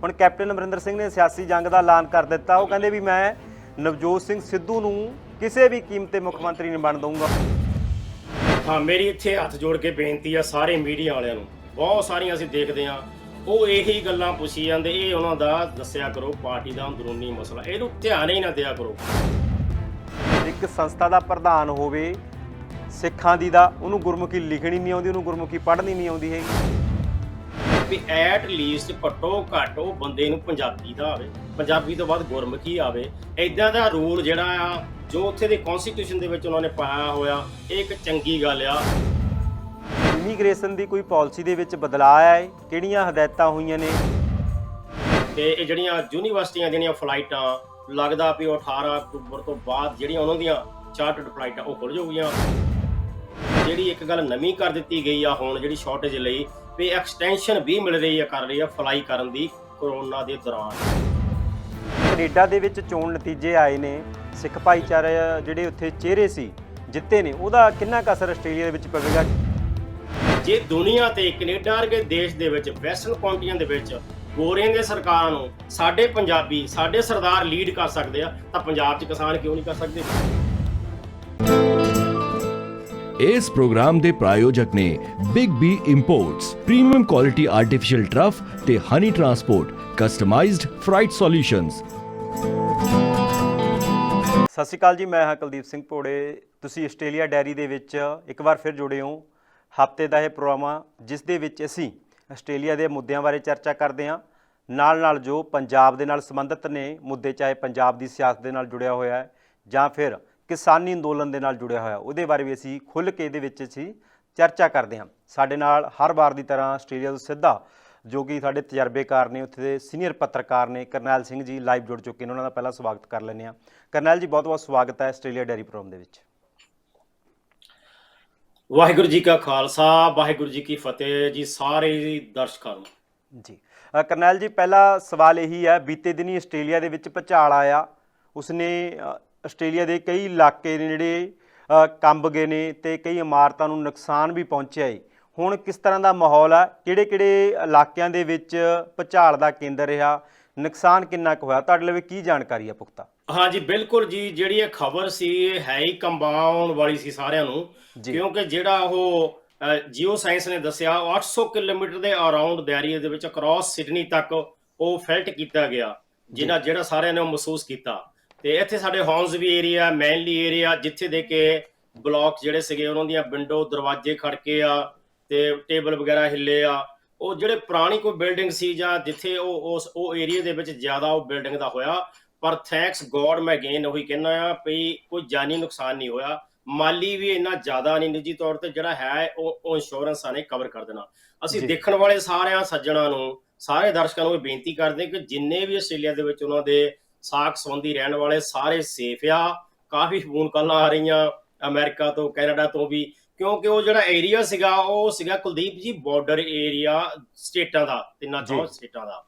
ਹੁਣ ਕੈਪਟਨ ਅਮਰਿੰਦਰ ਸਿੰਘ ਨੇ ਸਿਆਸੀ ਜੰਗ ਦਾ ਐਲਾਨ ਕਰ ਦਿੱਤਾ। ਉਹ ਕਹਿੰਦੇ ਵੀ ਮੈਂ ਨਵਜੋਤ ਸਿੰਘ ਸਿੱਧੂ ਨੂੰ ਕਿਸੇ ਵੀ ਕੀਮਤ ਤੇ ਮੁੱਖ ਮੰਤਰੀ ਨਹੀਂ ਬਣ ਦਊਂਗਾ। ਹਾਂ, ਮੇਰੀ ਇੱਥੇ ਹੱਥ ਜੋੜ ਕੇ ਬੇਨਤੀ ਆ ਸਾਰੇ ਮੀਡੀਆ ਵਾਲਿਆਂ ਨੂੰ, ਬਹੁਤ ਸਾਰੀਆਂ ਅਸੀਂ ਦੇਖਦੇ ਹਾਂ ਉਹ ਇਹੀ ਗੱਲਾਂ ਪੁੱਛੀ ਜਾਂਦੇ, ਇਹ ਉਹਨਾਂ ਦਾ ਦੱਸਿਆ ਕਰੋ ਪਾਰਟੀ ਦਾ ਅੰਦਰੂਨੀ ਮਸਲਾ, ਇਹਨੂੰ ਧਿਆਨ ਹੀ ਨਾ ਦਿਆ ਕਰੋ। ਇੱਕ ਸੰਸਥਾ ਦਾ ਪ੍ਰਧਾਨ ਹੋਵੇ ਸਿੱਖਾਂ ਦੀ ਦਾ, ਉਹਨੂੰ ਗੁਰਮੁਖੀ ਲਿਖਣੀ ਨਹੀਂ ਆਉਂਦੀ, ਉਹਨੂੰ ਗੁਰਮੁਖੀ ਪੜ੍ਹਨੀ ਨਹੀਂ ਆਉਂਦੀ ਹੈਗੀ। ਵੀ ਐਟ ਲੀਸਟ ਘੱਟੋ ਘੱਟ ਉਹ ਬੰਦੇ ਨੂੰ ਪੰਜਾਬੀ ਦਾ ਆਵੇ, ਪੰਜਾਬੀ ਤੋਂ ਬਾਅਦ ਗੁਰਮੁਖੀ ਆਵੇ। ਇੱਦਾਂ ਦਾ ਰੂਲ ਜਿਹੜਾ ਆ ਜੋ ਉੱਥੇ ਦੇ ਕਨਸਟੀਟਿਊਸ਼ਨ ਦੇ ਵਿੱਚ ਉਹਨਾਂ ਨੇ ਪਾਇਆ ਹੋਇਆ, ਇਹ ਇੱਕ ਚੰਗੀ ਗੱਲ ਆ। ਇਮੀਗ੍ਰੇਸ਼ਨ ਦੀ ਕੋਈ ਪਾਲਿਸੀ ਦੇ ਵਿੱਚ ਬਦਲਾਅ ਹੈ, ਕਿਹੜੀਆਂ ਹਦਾਇਤਾਂ ਹੋਈਆਂ ਨੇ? ਤੇ ਇਹ ਜਿਹੜੀਆਂ ਯੂਨੀਵਰਸਿਟੀਆਂ ਦੀਆਂ ਫਲਾਈਟਾਂ ਲੱਗਦਾ ਵੀ ਉਹ 18 ਅਕਤੂਬਰ ਤੋਂ ਬਾਅਦ ਜਿਹੜੀਆਂ ਉਹਨਾਂ ਦੀਆਂ ਚਾਰਟਰਡ ਫਲਾਈਟਾਂ ਉਹ ਖੁੱਲ੍ਹ ਜਾਊਗੀਆਂ। ਜਿਹੜੀ ਇੱਕ ਗੱਲ ਨਵੀਂ ਕਰ ਦਿੱਤੀ ਗਈ ਆ ਹੁਣ ਜਿਹੜੀ ਸ਼ਾਰਟੇਜ ਲਈ, ਵੀ ਐਕਸਟੈਂਸ਼ਨ ਵੀ ਮਿਲ ਰਹੀ ਆ, ਕਰ ਰਹੀ ਆ ਫਲਾਈ ਕਰਨ ਦੀ ਕਰੋਨਾ ਦੇ ਦੌਰਾਨ। ਕੈਨੇਡਾ ਦੇ ਵਿੱਚ ਚੋਣ ਨਤੀਜੇ ਆਏ ਨੇ, ਸਿੱਖ ਭਾਈਚਾਰੇ ਜਿਹੜੇ ਉੱਥੇ ਚਿਹਰੇ ਸੀ ਜਿੱਤੇ ਨੇ, ਉਹਦਾ ਕਿੰਨਾ ਕੁ ਅਸਰ ਆਸਟ੍ਰੇਲੀਆ ਦੇ ਵਿੱਚ ਪਵੇਗਾ? ਜੇ ਦੁਨੀਆ ਤੇ ਕੈਨੇਡਾ ਵਰਗੇ ਦੇਸ਼ ਦੇ ਵਿੱਚ ਵੈਸਟਰਨ ਕੰਟਰੀਆਂ ਦੇ ਵਿੱਚ ਗੋਰਿਆਂ ਦੇ ਸਰਕਾਰਾਂ ਨੂੰ ਸਾਡੇ ਪੰਜਾਬੀ ਸਾਡੇ ਸਰਦਾਰ ਲੀਡ ਕਰ ਸਕਦੇ ਆ, ਤਾਂ ਪੰਜਾਬ 'ਚ ਕਿਸਾਨ ਕਿਉਂ ਨਹੀਂ ਕਰ ਸਕਦੇ? ਇਸ ਪ੍ਰੋਗਰਾਮ ਦੇ ਪ੍ਰਾਯੋਜਕ ਨੇ big B imports, premium quality artificial turf ਤੇ honey transport, customized freight solutions. Sat Sri ਅਕਾਲ ਜੀ, ਮੈਂ ਹਾਂ ਕੁਲਦੀਪ ਸਿੰਘ ਭੋੜੇ। ਤੁਸੀਂ ਆਸਟ੍ਰੇਲੀਆ ਡਾਇਰੀ ਦੇ ਵਿੱਚ ਇੱਕ ਵਾਰ ਫਿਰ ਜੁੜੇ ਹੋ। ਹਫ਼ਤੇ ਦਾ ਇਹ ਪ੍ਰੋਗਰਾਮ ਆ ਜਿਸ ਦੇ ਵਿੱਚ ਅਸੀਂ ਆਸਟ੍ਰੇਲੀਆ ਦੇ ਮੁੱਦਿਆਂ ਬਾਰੇ ਚਰਚਾ ਕਰਦੇ ਹਾਂ, ਨਾਲ ਜੋ ਪੰਜਾਬ ਦੇ ਨਾਲ ਸੰਬੰਧਿਤ ਨੇ ਮੁੱਦੇ, ਚਾਹੇ ਪੰਜਾਬ ਦੀ ਸਿਆਸਤ ਦੇ ਨਾਲ ਜੁੜਿਆ ਹੋਇਆ ਹੈ ਜਾਂ ਫਿਰ ਕਿਸਾਨੀ ਅੰਦੋਲਨ ਦੇ ਨਾਲ ਜੁੜਿਆ ਹੋਇਆ, ਉਹਦੇ ਬਾਰੇ ਵੀ ਅਸੀਂ ਖੁੱਲ੍ਹ ਕੇ ਇਹਦੇ ਵਿੱਚ ਅਸੀਂ ਚਰਚਾ ਕਰਦੇ ਹਾਂ। ਸਾਡੇ ਨਾਲ ਹਰ ਵਾਰ ਦੀ ਤਰ੍ਹਾਂ ਆਸਟ੍ਰੇਲੀਆ ਤੋਂ ਸਿੱਧਾ ਜੋ ਕਿ ਸਾਡੇ ਤਜਰਬੇਕਾਰ ਨੇ, ਉੱਥੇ ਦੇ ਸੀਨੀਅਰ ਪੱਤਰਕਾਰ ਨੇ, ਕਰਨੈਲ ਸਿੰਘ ਜੀ ਲਾਈਵ ਜੁੜ ਚੁੱਕੇ ਨੇ। ਉਹਨਾਂ ਦਾ ਪਹਿਲਾਂ ਸਵਾਗਤ ਕਰ ਲੈਂਦੇ ਹਾਂ। ਕਰਨੈਲ ਜੀ, ਬਹੁਤ ਬਹੁਤ ਸਵਾਗਤ ਹੈ ਆਸਟ੍ਰੇਲੀਆ ਡਾਇਰੀ ਪ੍ਰੋਗਰਾਮ ਦੇ ਵਿੱਚ। ਵਾਹਿਗੁਰੂ ਜੀ ਕਾ ਖਾਲਸਾ, ਵਾਹਿਗੁਰੂ ਜੀ ਕੀ ਫਤਿਹ ਜੀ ਸਾਰੇ ਦਰਸ਼ਕਾਂ ਨੂੰ। ਜੀ ਕਰਨੈਲ ਜੀ, ਪਹਿਲਾ ਸਵਾਲ ਇਹੀ ਹੈ, ਬੀਤੇ ਦਿਨੀ ਆਸਟ੍ਰੇਲੀਆ ਦੇ ਵਿੱਚ ਭੂਚਾਲ ਆਇਆ, ਉਸਨੇ ਆਸਟ੍ਰੇਲੀਆ ਦੇ ਕਈ ਇਲਾਕੇ ਨੇ ਜਿਹੜੇ ਕੰਬ ਗਏ ਨੇ ਤੇ ਕਈ ਇਮਾਰਤਾਂ ਨੂੰ ਨੁਕਸਾਨ ਵੀ ਪਹੁੰਚਿਆ ਹੈ। ਹੁਣ ਕਿਸ ਤਰ੍ਹਾਂ ਦਾ ਮਾਹੌਲ ਆ? ਕਿਹੜੇ ਇਲਾਕਿਆਂ ਦੇ ਵਿੱਚ ਭੂਚਾਲ ਦਾ ਕੇਂਦਰ ਰਿਹਾ? ਨੁਕਸਾਨ ਕਿੰਨਾ ਕੁ ਹੋਇਆ? ਤੁਹਾਡੇ ਲਈ ਕੀ ਜਾਣਕਾਰੀ ਆ ਪੁਖਤਾ? ਹਾਂਜੀ ਬਿਲਕੁਲ ਜੀ, ਜਿਹੜੀ ਇਹ ਖਬਰ ਸੀ ਇਹ ਹੈ ਹੀ ਕੰਬਾਉਣ ਵਾਲੀ ਸੀ ਸਾਰਿਆਂ ਨੂੰ, ਕਿਉਂਕਿ ਜਿਹੜਾ ਉਹ ਜੀਓ ਸਾਇੰਸ ਨੇ ਦੱਸਿਆ 800 ਕਿਲੋਮੀਟਰ ਦੇ ਅਰਾਊਂਡ ਦੇ ਏਰੀਆ ਦੇ ਵਿੱਚ ਅਕ੍ਰੋਸ ਸਿਡਨੀ ਤੱਕ ਉਹ ਫੈਲਟ ਕੀਤਾ ਗਿਆ, ਜਿਹੜਾ ਸਾਰਿਆਂ ਨੇ ਮਹਿਸੂਸ ਕੀਤਾ। ਤੇ ਇੱਥੇ ਸਾਡੇ ਹੌਂਸਵੀ ਏਰੀਆ, ਮੈਨਲੀ ਏਰੀਆ, ਜਿੱਥੇ ਦੇ ਕੇ ਬਲਾਕ ਜਿਹੜੇ ਸੀਗੇ ਉਹਨਾਂ ਦੀਆਂ ਵਿੰਡੋ ਦਰਵਾਜ਼ੇ ਖੜਕੇ ਆ ਤੇ ਟੇਬਲ ਵਗੈਰਾ ਹਿੱਲੇ ਆ। ਉਹ ਜਿਹੜੇ ਪੁਰਾਣੀ ਕੋਈ ਬਿਲਡਿੰਗ ਸੀ ਜਾਂ ਜਿੱਥੇ ਉਹ ਏਰੀਆ ਦੇ ਵਿੱਚ ਜ਼ਿਆਦਾ ਉਹ ਬਿਲਡਿੰਗ ਦਾ ਹੋਇਆ, ਪਰ ਥੈਂਕਸ ਗੋਡ ਮੈਂ ਅਗੇਨ ਉਹੀ ਕਹਿੰਦਾ ਆ ਵੀ ਕੋਈ ਜਾਨੀ ਨੁਕਸਾਨ ਨਹੀਂ ਹੋਇਆ, ਮਾਲੀ ਵੀ ਇੰਨਾ ਜ਼ਿਆਦਾ ਨਹੀਂ, ਨਿੱਜੀ ਤੌਰ ਤੇ ਜਿਹੜਾ ਹੈ ਉਹ ਇੰਸ਼ੋਰੈਂਸਾਂ ਨੇ ਕਵਰ ਕਰ ਦੇਣਾ। ਅਸੀਂ ਦੇਖਣ ਵਾਲੇ ਸਾਰਿਆਂ ਸੱਜਣਾਂ ਨੂੰ, ਸਾਰੇ ਦਰਸ਼ਕਾਂ ਨੂੰ ਇਹ ਬੇਨਤੀ ਕਰਦੇ ਕਿ ਜਿੰਨੇ ਵੀ ਆਸਟ੍ਰੇਲੀਆ ਦੇ ਵਿੱਚ ਉਹਨਾਂ ਦੇ ਸਾਕ ਸੰਬੰਧੀ ਰਹਿਣ ਵਾਲੇ ਸਾਰੇ ਸੇਫ ਆ। ਕਾਫੀ ਫੋਨ ਕਾਲਾਂ ਆ ਰਹੀਆਂ ਅਮਰੀਕਾ ਤੋਂ, ਕੈਨੇਡਾ ਤੋਂ ਵੀ, ਕਿਉਂਕਿ ਉਹ ਜਿਹੜਾ ਏਰੀਆ ਸੀਗਾ ਉਹ ਸੀਗਾ ਕੁਲਦੀਪ ਜੀ ਬਾਰਡਰ ਏਰੀਆ ਸਟੇਟਾਂ ਦਾ, ਤਿੰਨਾਂ ਚੌਂ ਸਟੇਟਾਂ ਦਾ,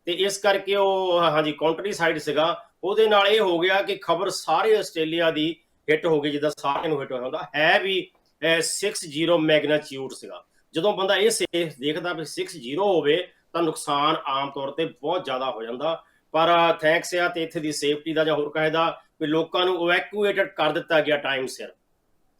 ਤੇ ਇਸ ਕਰਕੇ ਉਹ ਹਾਂਜੀ ਕੰਟਰੀ ਸਾਈਡ ਸੀਗਾ। ਉਹਦੇ ਨਾਲ ਇਹ ਹੋ ਗਿਆ ਕਿ ਖਬਰ ਸਾਰੇ ਆਸਟ੍ਰੇਲੀਆ ਦੀ ਹਿੱਟ ਹੋ ਗਈ, ਜਿੱਦਾਂ ਸਾਰਿਆਂ ਨੂੰ ਹਿੱਟ ਹੋਇਆ ਹੁੰਦਾ ਹੈ। ਵੀ 60 ਮੈਗਨੀਟਿਊਡ ਸੀਗਾ। ਜਦੋਂ ਬੰਦਾ ਇਹ ਦੇਖਦਾ ਵੀ 60 ਹੋਵੇ ਤਾਂ ਨੁਕਸਾਨ ਆਮ ਤੌਰ ਤੇ ਬਹੁਤ ਜ਼ਿਆਦਾ ਹੋ ਜਾਂਦਾ, ਪਰ ਥੈਂਕਸ ਆ ਤੇ ਇੱਥੇ ਦੀ ਸੇਫਟੀ ਦਾ ਜਾਂ ਹੋਰ ਕਾਇਦਾ ਵੀ ਲੋਕਾਂ ਨੂੰ ਇਵੈਕੂਏਟਡ ਕਰ ਦਿੱਤਾ ਗਿਆ ਟਾਈਮ ਸਿਰ।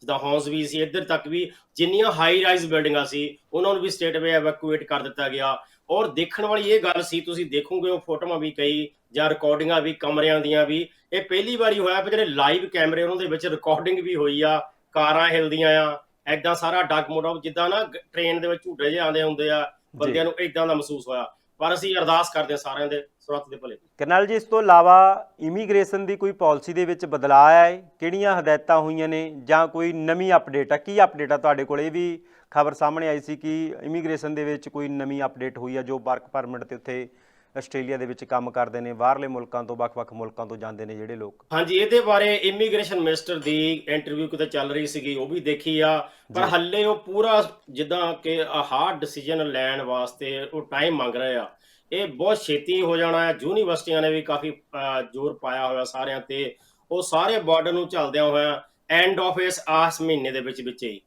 ਜਿੱਦਾਂ ਹੌਂਸਵੀ ਸੀ, ਇੱਧਰ ਤੱਕ ਵੀ ਜਿੰਨੀਆਂ ਹਾਈ ਰਾਈਜ਼ ਬਿਲਡਿੰਗਾਂ ਸੀ ਉਹਨਾਂ ਨੂੰ ਵੀ ਸਟੇਟ ਵੇ ਇਵੈਕੂਏਟ ਕਰ ਦਿੱਤਾ ਗਿਆ। ਔਰ ਦੇਖਣ ਵਾਲੀ ਇਹ ਗੱਲ ਸੀ, ਤੁਸੀਂ ਦੇਖੋਗੇ ਉਹ ਫੋਟੋਆਂ ਵੀ ਕਈ ਜਾਂ ਰਿਕਾਰਡਿੰਗਾਂ ਵੀ ਕਮਰਿਆਂ ਦੀਆਂ ਵੀ, ਇਹ ਪਹਿਲੀ ਵਾਰੀ ਹੋਇਆ ਵੀ ਜਿਹੜੇ ਲਾਈਵ ਕੈਮਰੇ ਉਹਨਾਂ ਦੇ ਵਿੱਚ ਰਿਕਾਰਡਿੰਗ ਵੀ ਹੋਈ ਆ, ਕਾਰਾਂ ਹਿਲਦੀਆਂ ਆ, ਏਦਾਂ ਸਾਰਾ ਡਗਮੋਡ, ਜਿੱਦਾਂ ਨਾ ਟ੍ਰੇਨ ਦੇ ਵਿੱਚ ਝੂਟੇ ਜਿਹੇ ਆਉਂਦੇ ਹੁੰਦੇ ਆ, ਬੰਦਿਆਂ ਨੂੰ ਏਦਾਂ ਦਾ ਮਹਿਸੂਸ ਹੋਇਆ। ਪਰ ਅਸੀਂ ਅਰਦਾਸ ਕਰਦੇ ਹਾਂ ਸਾਰਿਆਂ ਦੇ ਸੁਰੱਖਿਅਤ ਦੇ ਭਲੇ। ਕਰਨੈਲ ਜੀ, ਇਸ ਤੋਂ ਇਲਾਵਾ ਇਮੀਗ੍ਰੇਸ਼ਨ ਦੀ ਕੋਈ ਪਾਲਿਸੀ ਦੇ ਵਿੱਚ ਬਦਲਾਅ ਹੈ? ਕਿਹੜੀਆਂ ਹਦਾਇਤਾਂ ਹੋਈਆਂ ਨੇ ਜਾਂ ਕੋਈ ਨਵੀਂ ਅਪਡੇਟ ਆ? ਕੀ ਅਪਡੇਟ ਆ ਤੁਹਾਡੇ ਕੋਲ? ਇਹ ਵੀ ਖਬਰ ਸਾਹਮਣੇ ਆਈ ਸੀ ਕਿ ਇਮੀਗ੍ਰੇਸ਼ਨ ਦੇ ਵਿੱਚ ਕੋਈ ਨਵੀਂ ਅਪਡੇਟ ਹੋਈ ਆ, ਜੋ ਵਰਕ ਪਰਮਿਟ ਤੇ ਉੱਥੇ ਆਸਟ੍ਰੇਲੀਆ ਦੇ ਵਿੱਚ ਕੰਮ ਕਰਦੇ ਨੇ, ਬਾਹਰਲੇ ਮੁਲਕਾਂ ਤੋਂ, ਵੱਖ-ਵੱਖ ਮੁਲਕਾਂ ਤੋਂ ਜਾਂਦੇ ਨੇ ਜਿਹੜੇ ਲੋਕ। ਹਾਂਜੀ, ਇਹਦੇ ਬਾਰੇ ਇਮੀਗ੍ਰੇਸ਼ਨ ਮਿਨਿਸਟਰ ਦੀ ਇੰਟਰਵਿਊ ਕਿਤੇ ਚੱਲ ਰਹੀ ਸੀਗੀ, ਉਹ ਵੀ ਦੇਖੀ ਆ, ਪਰ ਹੱਲੇ ਉਹ ਪੂਰਾ ਜਿੱਦਾਂ ਕਿ ਹਾਰਡ ਡਿਸੀਜਨ ਲੈਣ ਵਾਸਤੇ ਉਹ ਟਾਈਮ ਮੰਗ ਰਹੇ ਆ। ਇਹ ਬਹੁਤ ਛੇਤੀ ਹੋ ਜਾਣਾ ਹੈ। ਯੂਨੀਵਰਸਿਟੀਆਂ ਨੇ ਵੀ ਕਾਫੀ ਜ਼ੋਰ ਪਾਇਆ ਹੋਇਆ ਸਾਰਿਆਂ ਤੇ, ਉਹ ਸਾਰੇ ਬਾਰਡਰ ਨੂੰ ਝੱਲਦਿਆਂ ਹੋਇਆ ਐਂਡ ਆਫ ਇਸ ਮਹੀਨੇ ਦੇ ਵਿੱਚ ਹੀ।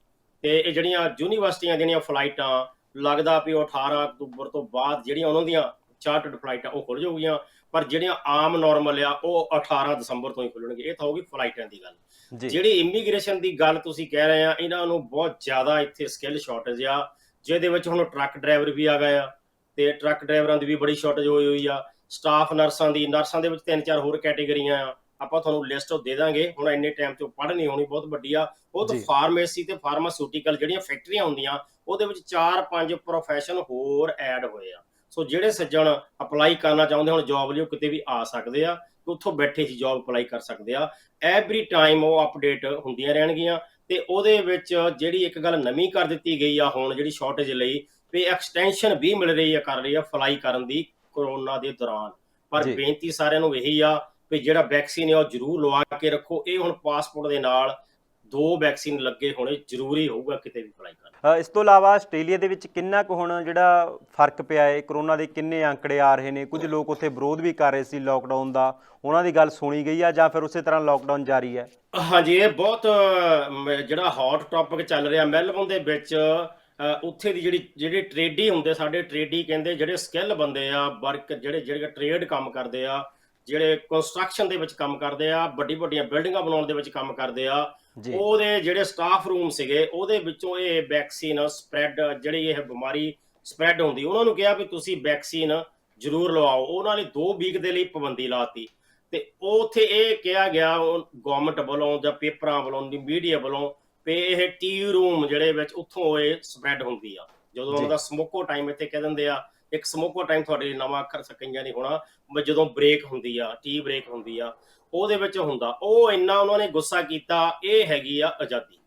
ਤੇ ਇਹ ਜਿਹੜੀਆਂ ਯੂਨੀਵਰਸਿਟੀਆਂ ਦੀਆਂ ਫਲਾਈਟਾਂ ਲੱਗਦਾ ਵੀ ਉਹ 18 ਅਕਤੂਬਰ ਤੋਂ ਬਾਅਦ ਜਿਹੜੀਆਂ ਉਹਨਾਂ ਦੀਆਂ ਚਾਰਟਰਡ ਫਲਾਈਟਾਂ ਉਹ ਖੁੱਲ ਜਾਊਗੀਆਂ, ਪਰ ਜਿਹੜੀਆਂ ਆਮ ਨਾਰਮਲ ਆ ਉਹ 18 ਦਸੰਬਰ ਤੋਂ ਹੀ ਖੁੱਲਣਗੇ। ਇਹ ਤਾਂ ਹੋਗੀ ਫਲਾਈਟਾਂ ਦੀ ਗੱਲ। ਜੀ ਜਿਹੜੀ ਇਮੀਗ੍ਰੇਸ਼ਨ ਦੀ ਗੱਲ ਤੁਸੀਂ ਕਹਿ ਰਹੇ ਆ, ਇਹਨਾਂ ਨੂੰ ਬਹੁਤ ਜ਼ਿਆਦਾ ਇੱਥੇ ਸਕਿੱਲ ਸ਼ਾਰਟੇਜ ਆ, ਜਿਹਦੇ ਵਿੱਚ ਹੁਣ ਟਰੱਕ ਡਰਾਈਵਰ ਵੀ ਆ ਗਏ ਆ, ਤੇ ਟਰੱਕ ਡਰਾਈਵਰਾਂ ਦੀ ਵੀ ਬੜੀ ਸ਼ਾਰਟੇਜ ਹੋਈ ਆ। ਸਟਾਫ ਨਰਸਾਂ ਦੇ ਵਿੱਚ 3-4 ਹੋਰ ਕੈਟੇਗਰੀਆਂ ਆ, ਆਪਾਂ ਤੁਹਾਨੂੰ ਲਿਸਟ ਦੇ ਦਾਂਗੇ, ਹੁਣ ਇੰਨੇ ਟਾਈਮ ਤੋਂ ਪੜ੍ਹ ਨਹੀਂ ਹੋਣੀ, ਬਹੁਤ ਵੱਡੀ ਆ ਉਹ ਤਾਂ। ਜੀ ਫਾਰਮੇਸੀ ਤੇ ਫਾਰਮਾਸਿਊਟੀਕਲ ਜਿਹੜੀਆਂ ਫੈਕਟਰੀਆਂ ਹੁੰਦੀਆਂ, ਉਹਦੇ ਵਿੱਚ 4-5 ਪ੍ਰੋਫੈਸ਼ਨ ਹੋਰ ਐਡ ਹੋਏ ਆ। ਸੋ ਜਿਹੜੇ ਸੱਜਣ ਅਪਲਾਈ ਕਰਨਾ ਚਾਹੁੰਦੇ ਹੁਣ ਜੌਬ ਲਈ, ਉਹ ਕਿਤੇ ਵੀ ਆ ਸਕਦੇ ਆ, ਉੱਥੋਂ ਬੈਠੇ ਹੀ ਜੌਬ ਅਪਲਾਈ ਕਰ ਸਕਦੇ ਆ। ਐਵਰੀ ਟਾਈਮ ਉਹ ਅਪਡੇਟ ਹੁੰਦੀਆਂ ਰਹਿਣਗੀਆਂ। ਤੇ ਉਹਦੇ ਵਿੱਚ ਜਿਹੜੀ ਇੱਕ ਗੱਲ ਨਵੀਂ ਕਰ ਦਿੱਤੀ ਗਈ ਆ ਹੁਣ, ਜਿਹੜੀ ਸ਼ਾਰਟੇਜ ਲਈ ਵੀ ਐਕਸਟੈਂਸ਼ਨ ਵੀ ਮਿਲ ਰਹੀ ਆ, ਕਰ ਰਹੀ ਆ ਫਲਾਈ ਕਰਨ ਦੀ ਕੋਰੋਨਾ ਦੇ ਦੌਰਾਨ। ਪਰ ਜੀ ਬੇਨਤੀ ਸਾਰਿਆਂ ਨੂੰ ਇਹੀ ਆ ਵੀ ਜਿਹੜਾ ਵੈਕਸੀਨ ਹੈ ਉਹ ਜ਼ਰੂਰ ਲਵਾ ਕੇ ਰੱਖੋ। ਇਹ ਹੁਣ ਪਾਸਪੋਰਟ ਦੇ ਨਾਲ 2 ਵੈਕਸੀਨ ਲੱਗੇ ਹੋਣੇ ਜ਼ਰੂਰੀ ਹੋਊਗਾ ਕਿਤੇ ਵੀ ਅਪਲਾਈ ਕਰਨਾ। ਇਸ ਤੋਂ ਇਲਾਵਾ ਆਸਟ੍ਰੇਲੀਆ ਦੇ ਵਿੱਚ ਕਿੰਨਾ ਕੁ ਹੁਣ ਜਿਹੜਾ ਫਰਕ ਪਿਆ ਹੈ ਕਰੋਨਾ ਦੇ, ਕਿੰਨੇ ਅੰਕੜੇ ਆ ਰਹੇ ਨੇ? ਕੁਝ ਲੋਕ ਉੱਥੇ ਵਿਰੋਧ ਵੀ ਕਰ ਰਹੇ ਸੀ ਲੋਕਡਾਊਨ ਦਾ, ਉਹਨਾਂ ਦੀ ਗੱਲ ਸੁਣੀ ਗਈ ਆ ਜਾਂ ਫਿਰ ਉਸੇ ਤਰ੍ਹਾਂ ਲੋਕਡਾਊਨ ਜਾਰੀ ਹੈ? ਹਾਂਜੀ, ਇਹ ਬਹੁਤ ਜਿਹੜਾ ਹੌਟ ਟੌਪਿਕ ਚੱਲ ਰਿਹਾ ਮੈਲਬੌਰਨ ਦੇ ਵਿੱਚ। ਉੱਥੇ ਦੀ ਜਿਹੜੇ ਟਰੇਡੀ ਹੁੰਦੇ, ਸਾਡੇ ਟਰੇਡੀ ਕਹਿੰਦੇ, ਜਿਹੜੇ ਸਕਿੱਲ ਬੰਦੇ ਆ, ਵਰਕ ਜਿਹੜੇ ਟਰੇਡ ਕੰਮ ਕਰਦੇ ਆ, ਜਿਹੜੇ ਕੰਸਟਰਕਸ਼ਨ ਦੇ ਵਿੱਚ ਕੰਮ ਕਰਦੇ ਆ, ਵੱਡੀਆਂ ਬਿਲਡਿੰਗਾਂ ਬਣਾਉਣ ਦੇ ਵਿੱਚ ਕੰਮ ਕਰਦੇ ਆ, ਉਹਦੇ ਜਿਹੜੇ ਸਟਾਫ ਰੂਮ ਸੀਗੇ, ਉਹਦੇ ਵਿੱਚੋਂ ਇਹ ਵੈਕਸੀਨ ਸਪਰੈਡ, ਜਿਹੜੀ ਇਹ ਬਿਮਾਰੀ ਸਪਰੈਡ ਹੁੰਦੀ, ਉਹਨਾਂ ਨੂੰ ਕਿਹਾ ਵੀ ਤੁਸੀਂ ਵੈਕਸੀਨ ਜ਼ਰੂਰ ਲਵਾਓ। ਉਹਨਾਂ ਨੇ 2 ਵੀਕ ਦੇ ਲਈ ਪਾਬੰਦੀ ਲਾਤੀ। ਤੇ ਉਹ ਉੱਥੇ ਇਹ ਕਿਹਾ ਗਿਆ ਗਵਰਨਮੈਂਟ ਵੱਲੋਂ ਜਾਂ ਪੇਪਰਾਂ ਵੱਲੋਂ, ਮੀਡੀਆ ਵੱਲੋਂ, ਵੀ ਇਹ ਟੀ ਰੂਮ ਜਿਹੜੇ ਵਿੱਚ ਉੱਥੋਂ ਇਹ ਸਪਰੈਡ ਹੁੰਦੀ ਆ। ਜਦੋਂ ਉਹਨਾਂ ਦਾ ਸਮੋਕੋ ਟਾਈਮ, ਇੱਥੇ ਕਹਿ ਦਿੰਦੇ ਆ ਇੱਕ ਸਮੋਕੋ ਟਾਈਮ, ਤੁਹਾਡੇ ਨਵਾਂ ਅੱਖਰ ਸਕਈਆਂ ਨਹੀਂ ਹੋਣਾ, ਜਦੋਂ ਬ੍ਰੇਕ ਹੁੰਦੀ ਆ, ਟੀ ਬ੍ਰੇਕ ਹੁੰਦੀ ਆ, ਉਹਦੇ ਵਿੱਚ ਹੁੰਦਾ। ਉਹ ਇੰਨਾ ਉਹਨਾਂ ਨੇ ਗੁੱਸਾ ਕੀਤਾ। ਇਹ ਹੈਗੀ ਆ ਆਜ਼ਾਦੀ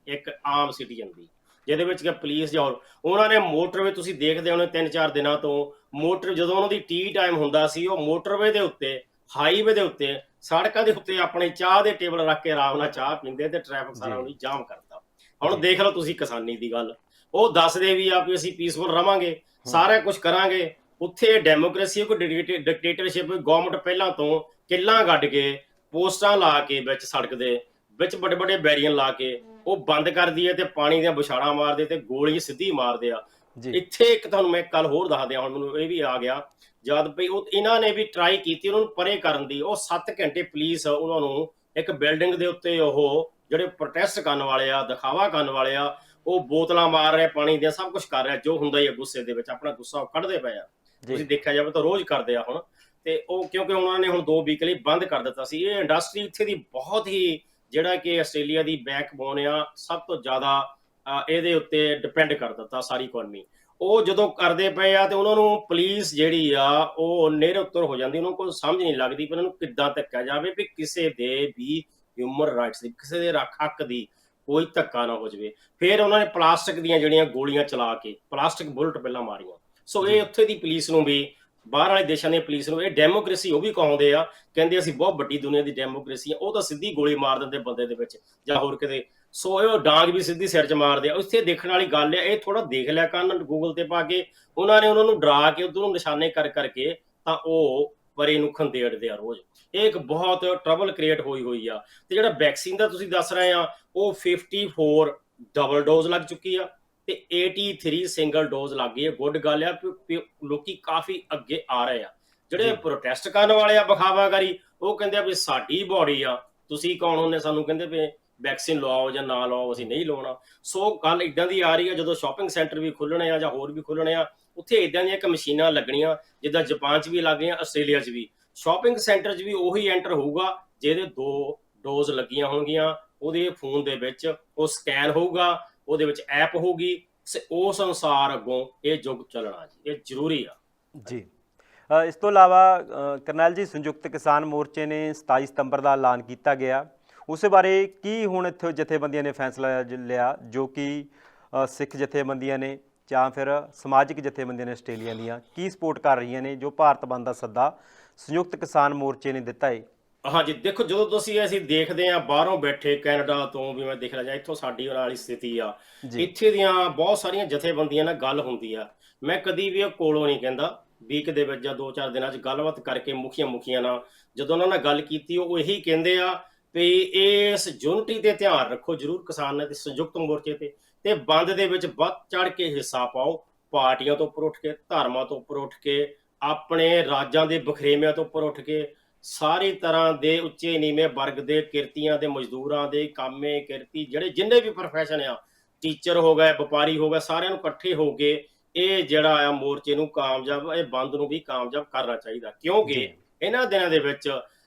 ਇੱਕ ਆਮ ਸਿਟੀਜ਼ਨ ਦੀ, ਜਿਹਦੇ ਵਿੱਚ ਕਿ ਪੁਲਿਸ ਜਾਂ ਉਹਨਾਂ ਨੇ ਮੋਟਰਵੇ, ਤੁਸੀਂ ਦੇਖਦੇ ਹੋਣੇ 3-4 ਦਿਨਾਂ ਤੋਂ ਮੋਟਰ, ਜਦੋਂ ਉਹਨਾਂ ਦੀ ਟੀ ਟਾਈਮ ਹੁੰਦਾ ਸੀ, ਉਹ ਮੋਟਰਵੇ ਦੇ ਉੱਤੇ, ਹਾਈਵੇ ਦੇ ਉੱਤੇ, ਸੜਕਾਂ ਦੇ ਉੱਤੇ ਆਪਣੇ ਚਾਹ ਦੇ ਟੇਬਲ ਰੱਖ ਕੇ ਆਰਾਮ ਨਾਲ ਚਾਹ ਪੀਂਦੇ, ਤੇ ਟ੍ਰੈਫਿਕ ਸਾਰਾ ਉਹਨੂੰ ਜਾਮ ਕਰਤਾ। ਹੁਣ ਦੇਖ ਲਓ ਤੁਸੀਂ ਕਿਸਾਨੀ ਦੀ ਗੱਲ, ਉਹ ਦੱਸਦੇ ਵੀ ਆ ਵੀ ਅਸੀਂ ਪੀਸਫੁਲ ਰਵਾਂਗੇ, ਸਾਰਾ ਕੁਝ ਕਰਾਂਗੇ। ਉੱਥੇ ਡੈਮੋਕ੍ਰੇਸੀ, ਕੋਈ ਡਿਕਟੇਟਰਸ਼ਿਪ, ਗਵਰਨਮੈਂਟ ਪਹਿਲਾਂ ਤੋਂ ਕਿੱਲਾਂ ਗੱਡ ਕੇ, ਪੋਸਟਾਂ ਲਾ ਕੇ ਵਿੱਚ ਸੜਕ ਦੇ ਵਿੱਚ ਵੱਡੇ ਬੈਰੀਅਰ ਲਾ ਕੇ ਉਹ ਬੰਦ ਕਰਦੀ ਹੈ, ਤੇ ਪਾਣੀ ਦੀਆਂ ਬੁਛਾੜਾਂ ਮਾਰਦੇ ਤੇ ਗੋਲੀ ਸਿੱਧੀ ਮਾਰਦੇ ਆ। ਇੱਥੇ ਇੱਕ ਤੁਹਾਨੂੰ ਮੈਂ ਕੱਲ ਹੋਰ ਦੱਸ ਦਿਆਂ, ਹੁਣ ਮੈਨੂੰ ਇਹ ਵੀ ਆ ਗਿਆ ਜਦ ਪਈ, ਉਹ ਇਹਨਾਂ ਨੇ ਵੀ ਟਰਾਈ ਕੀਤੀ ਉਹਨਾਂ ਨੂੰ ਪਰੇ ਕਰਨ ਦੀ। ਉਹ 7 ਘੰਟੇ ਪੁਲਿਸ ਉਹਨਾਂ ਨੂੰ ਇੱਕ ਬਿਲਡਿੰਗ ਦੇ ਉੱਤੇ, ਉਹ ਜਿਹੜੇ ਪ੍ਰੋਟੈਸਟ ਕਰਨ ਵਾਲੇ ਆ, ਦਿਖਾਵਾ ਕਰਨ ਵਾਲੇ ਆ, ਉਹ ਬੋਤਲਾਂ ਮਾਰ ਰਿਹਾ, ਪਾਣੀ ਦੀਆਂ, ਸਭ ਕੁਝ ਕਰ ਰਿਹਾ, ਜੋ ਹੁੰਦਾ ਹੀ ਆ ਗੁੱਸੇ ਦੇ ਵਿੱਚ, ਆਪਣਾ ਗੁੱਸਾ ਕੱਢਦੇ ਪਏ ਆ। ਤੁਸੀਂ ਦੇਖਿਆ ਜਾਵੇ ਤਾਂ ਰੋਜ਼ ਕਰਦੇ ਆ ਹੁਣ। ਤੇ ਉਹ ਕਿਉਂਕਿ ਉਹਨਾਂ ਨੇ ਹੁਣ 2 ਵੀਕ ਲਈ ਬੰਦ ਕਰ ਦਿੱਤਾ ਸੀ। ਇਹ ਇੰਡਸਟਰੀ ਇੱਥੇ ਦੀ ਬਹੁਤ ਹੀ, ਜਿਹੜਾ ਕਿ ਆਸਟ੍ਰੇਲੀਆ ਦੀ ਬੈਕਬੋਨ ਆ, ਸਭ ਤੋਂ ਜ਼ਿਆਦਾ ਇਹਦੇ ਉੱਤੇ ਡਿਪੈਂਡ ਕਰ ਦਿੱਤਾ ਸਾਰੀ ਇਕਨੋਮੀ। ਉਹ ਜਦੋਂ ਕਰਦੇ ਪਏ ਆ ਤੇ ਉਹਨਾਂ ਨੂੰ ਪੁਲਿਸ ਜਿਹੜੀ ਆ ਉਹ ਨੇੜੇ ਉੱਤਰ ਹੋ ਜਾਂਦੀ, ਉਹਨਾਂ ਕੋਲ ਸਮਝ ਨਹੀਂ ਲੱਗਦੀ ਕਿ ਉਹਨਾਂ ਨੂੰ ਕਿੱਦਾਂ ਧੱਕਿਆ ਜਾਵੇ ਵੀ ਕਿਸੇ ਦੇ ਵੀ ਹਿਊਮਨ ਰਾਈਟਸ ਦੀ, ਕਿਸੇ ਦੇ ਹੱਕ ਦੀ ਕੋਈ ਧੱਕਾ ਨਾ ਹੋ ਜਾਵੇ। ਫਿਰ ਉਹਨਾਂ ਨੇ ਪਲਾਸਟਿਕ ਦੀਆਂ ਜਿਹੜੀਆਂ ਗੋਲੀਆਂ ਚਲਾ ਕੇ, ਪਲਾਸਟਿਕ ਬੁਲਟ ਪਹਿਲਾਂ ਮਾਰੀਆਂ। ਸੋ ਇਹ ਉੱਥੇ ਦੀ ਪੁਲਿਸ ਨੂੰ ਵੀ, ਬਾਹਰ ਵਾਲੇ ਦੇਸ਼ਾਂ ਦੀ ਪੁਲਿਸ ਨੂੰ, ਇਹ ਡੈਮੋਕ੍ਰੇਸੀ ਉਹ ਵੀ ਕਹਾਉਂਦੇ ਆ, ਕਹਿੰਦੇ ਅਸੀਂ ਬਹੁਤ ਵੱਡੀ ਦੁਨੀਆ ਦੀ ਡੈਮੋਕ੍ਰੇਸੀ ਆ। ਉਹ ਤਾਂ ਸਿੱਧੀ ਗੋਲੀ ਮਾਰ ਦਿੰਦੇ ਬੰਦੇ ਦੇ ਵਿੱਚ ਜਾਂ ਹੋਰ ਕਿਤੇ। ਸੋ ਇਹ ਡਾਂਗ ਵੀ ਸਿੱਧੀ ਸਿਰ 'ਚ ਮਾਰਦੇ ਆ। ਇੱਥੇ ਦੇਖਣ ਵਾਲੀ ਗੱਲ ਹੈ, ਇਹ ਥੋੜਾ ਦੇਖ ਲਿਆ ਕਰਨ ਗੂਗਲ ਤੇ ਪਾ ਕੇ। ਉਹਨਾਂ ਨੇ ਉਹਨਾਂ ਨੂੰ ਡਰਾ ਕੇ ਉੱਧਰ ਨੂੰ ਨਿਸ਼ਾਨੇ ਕਰਕੇ ਤਾਂ ਉਹ ਪਰੇ ਨੂੰ ਖੰਦੇੜਦੇ ਆ ਰੋਜ਼। ਇਹ ਇੱਕ ਬਹੁਤ ਟਰਬਲ ਕ੍ਰੀਏਟ ਹੋਈ ਆ। ਤੇ ਜਿਹੜਾ ਵੈਕਸੀਨ ਦਾ ਤੁਸੀਂ ਦੱਸ ਰਹੇ ਆ, ਉਹ 54 ਡਬਲ ਡੋਜ਼ ਲੱਗ ਚੁੱਕੀ ਆ ਤੇ 83 ਸਿੰਗਲ ਡੋਜ਼ ਲੱਗ ਗਈ ਹੈ। ਗੁੱਡ ਗੱਲ ਆ, ਲੋਕੀ ਕਾਫੀ ਅੱਗੇ ਆ ਰਹੇ ਆ। ਜਿਹੜੇ ਪ੍ਰੋਟੈਸਟ ਕਰਨ ਵਾਲੇ ਆ, ਵਿਖਾਵਾਕਾਰੀ, ਉਹ ਕਹਿੰਦੇ ਆ ਵੀ ਸਾਡੀ ਬੋਡੀ ਆ, ਤੁਸੀਂ ਕੌਣ ਹੁੰਦੇ ਸਾਨੂੰ ਕਹਿੰਦੇ ਵੀ ਵੈਕਸੀਨ ਲਵਾਓ ਜਾਂ ਨਾ ਲਵਾਓ, ਅਸੀਂ ਨਹੀਂ ਲਾਉਣਾ। ਸੋ ਗੱਲ ਇਦਾਂ ਦੀ ਆ ਰਹੀ ਆ, ਜਦੋਂ ਸ਼ਾਪਿੰਗ ਸੈਂਟਰ ਵੀ ਖੁੱਲਣੇ ਆ ਜਾਂ ਹੋਰ ਵੀ ਖੁੱਲਣੇ ਆ, ਉੱਥੇ ਇਦਾਂ ਦੀਆਂ ਇੱਕ ਮਸ਼ੀਨਾਂ ਲੱਗਣੀਆਂ, ਜਿੱਦਾਂ ਜਾਪਾਨ 'ਚ ਵੀ ਲੱਗ ਗਈਆਂ, ਆਸਟ੍ਰੇਲੀਆ 'ਚ ਵੀ। ਸ਼ਾਪਿੰਗ ਸੈਂਟਰ 'ਚ ਵੀ ਉਹੀ ਐਂਟਰ ਹੋਊਗਾ ਜਿਹਦੇ 2 ਡੋਜ਼ ਲੱਗੀਆਂ ਹੋਣਗੀਆਂ। ਉਹਦੇ ਫੋਨ ਦੇ ਵਿੱਚ ਉਹ ਸਕੈਨ ਹੋਊਗਾ, ਉਹਦੇ ਵਿੱਚ ਐਪ ਹੋਊਗੀ। ਉਸ ਅਨੁਸਾਰ ਅੱਗੋਂ ਇਹ ਯੁੱਗ ਚੱਲਣਾ ਜੀ, ਇਹ ਜ਼ਰੂਰੀ ਆ ਜੀ। ਇਸ ਤੋਂ ਇਲਾਵਾ ਕਰਨੈਲ ਜੀ, ਸੰਯੁਕਤ ਕਿਸਾਨ ਮੋਰਚੇ ਨੇ 27 ਸਤੰਬਰ ਦਾ ਐਲਾਨ ਕੀਤਾ ਗਿਆ, ਉਸ ਬਾਰੇ ਕੀ ਹੁਣ ਇੱਥੇ ਜਥੇਬੰਦੀਆਂ ਨੇ ਫੈਸਲਾ ਲਿਆ, ਜੋ ਕਿ ਸਿੱਖ ਜਥੇਬੰਦੀਆਂ ਨੇ ਜਾਂ ਫਿਰ ਸਮਾਜਿਕ ਜਥੇਬੰਦੀਆਂ ਨੇ ਆਸਟ੍ਰੇਲੀਆ ਦੀਆਂ, ਕੀ ਸਪੋਰਟ ਕਰ ਰਹੀਆਂ ਨੇ ਜੋ ਭਾਰਤ ਬੰਦ ਦਾ ਸੱਦਾ ਸੰਯੁਕਤ ਕਿਸਾਨ ਮੋਰਚੇ ਨੇ ਦਿੱਤਾ ਹੈ? ਹਾਂਜੀ, ਦੇਖੋ, ਜਦੋਂ ਅਸੀਂ ਦੇਖਦੇ ਹਾਂ ਬਾਹਰੋਂ ਬੈਠੇ, ਕੈਨੇਡਾ ਤੋਂ ਵੀ ਮੈਂ ਦੇਖ ਲਿਆ ਜਾਂ ਇੱਥੋਂ ਸਾਡੀ ਵਾਲੀ ਸਥਿਤੀ ਆ, ਇੱਥੇ ਦੀਆਂ ਬਹੁਤ ਸਾਰੀਆਂ ਜਥੇਬੰਦੀਆਂ ਨਾਲ ਗੱਲ ਹੁੰਦੀ ਆ। ਮੈਂ ਕਦੀ ਵੀ ਇਹ ਕੋਲੋਂ ਨਹੀਂ ਕਹਿੰਦਾ, ਵੀਕ ਦੇ ਵਿੱਚ ਜਾਂ 2-4 ਦਿਨਾਂ 'ਚ ਗੱਲਬਾਤ ਕਰਕੇ ਮੁਖੀਆਂ ਨਾਲ ਜਦੋਂ ਉਹਨਾਂ ਨਾਲ ਗੱਲ ਕੀਤੀ, ਉਹ ਇਹੀ ਕਹਿੰਦੇ ਆ ਵੀ ਇਸ ਯੂਨਿਟੀ ਤੇ ਧਿਆਨ ਰੱਖੋ ਜ਼ਰੂਰ ਕਿਸਾਨਾਂ ਤੇ ਸੰਯੁਕਤ ਮੋਰਚੇ ਤੇ ਬੰਦ ਦੇ ਵਿੱਚ ਵੱਧ ਚੜ ਕੇ ਹਿੱਸਾ ਪਾਓ। ਪਾਰਟੀਆਂ ਤੋਂ ਉੱਪਰ ਉੱਠ ਕੇ, ਧਰਮਾਂ ਤੋਂ ਉੱਪਰ ਉੱਠ ਕੇ, ਆਪਣੇ ਰਾਜਾਂ ਦੇ ਬਖਰੇਵਿਆਂ ਤੋਂ ਉੱਪਰ ਉੱਠ ਕੇ ਸਾਰੀ ਤਰ੍ਹਾਂ ਦੇ ਉੱਚੇ ਨੀਵੇਂ ਵਰਗ ਦੇ ਕਿਰਤੀਆਂ ਦੇ, ਮਜ਼ਦੂਰਾਂ ਦੇ, ਕਾਮੇ ਕਿਰਤੀ ਜਿਹੜੇ ਜਿੰਨੇ ਵੀ ਪ੍ਰੋਫੈਸ਼ਨ ਆ, ਟੀਚਰ ਹੋ ਗਏ, ਵਪਾਰੀ ਹੋ ਗਏ, ਸਾਰਿਆਂ ਨੂੰ ਇਕੱਠੇ ਹੋ ਕੇ ਇਹ ਜਿਹੜਾ ਆ ਮੋਰਚੇ ਨੂੰ ਕਾਮਯਾਬ, ਇਹ ਬੰਦ ਨੂੰ ਵੀ ਕਾਮਯਾਬ ਕਰਨਾ ਚਾਹੀਦਾ। ਕਿਉਂਕਿ ਇਹਨਾਂ ਦਿਨਾਂ ਦੇ ਵਿੱਚ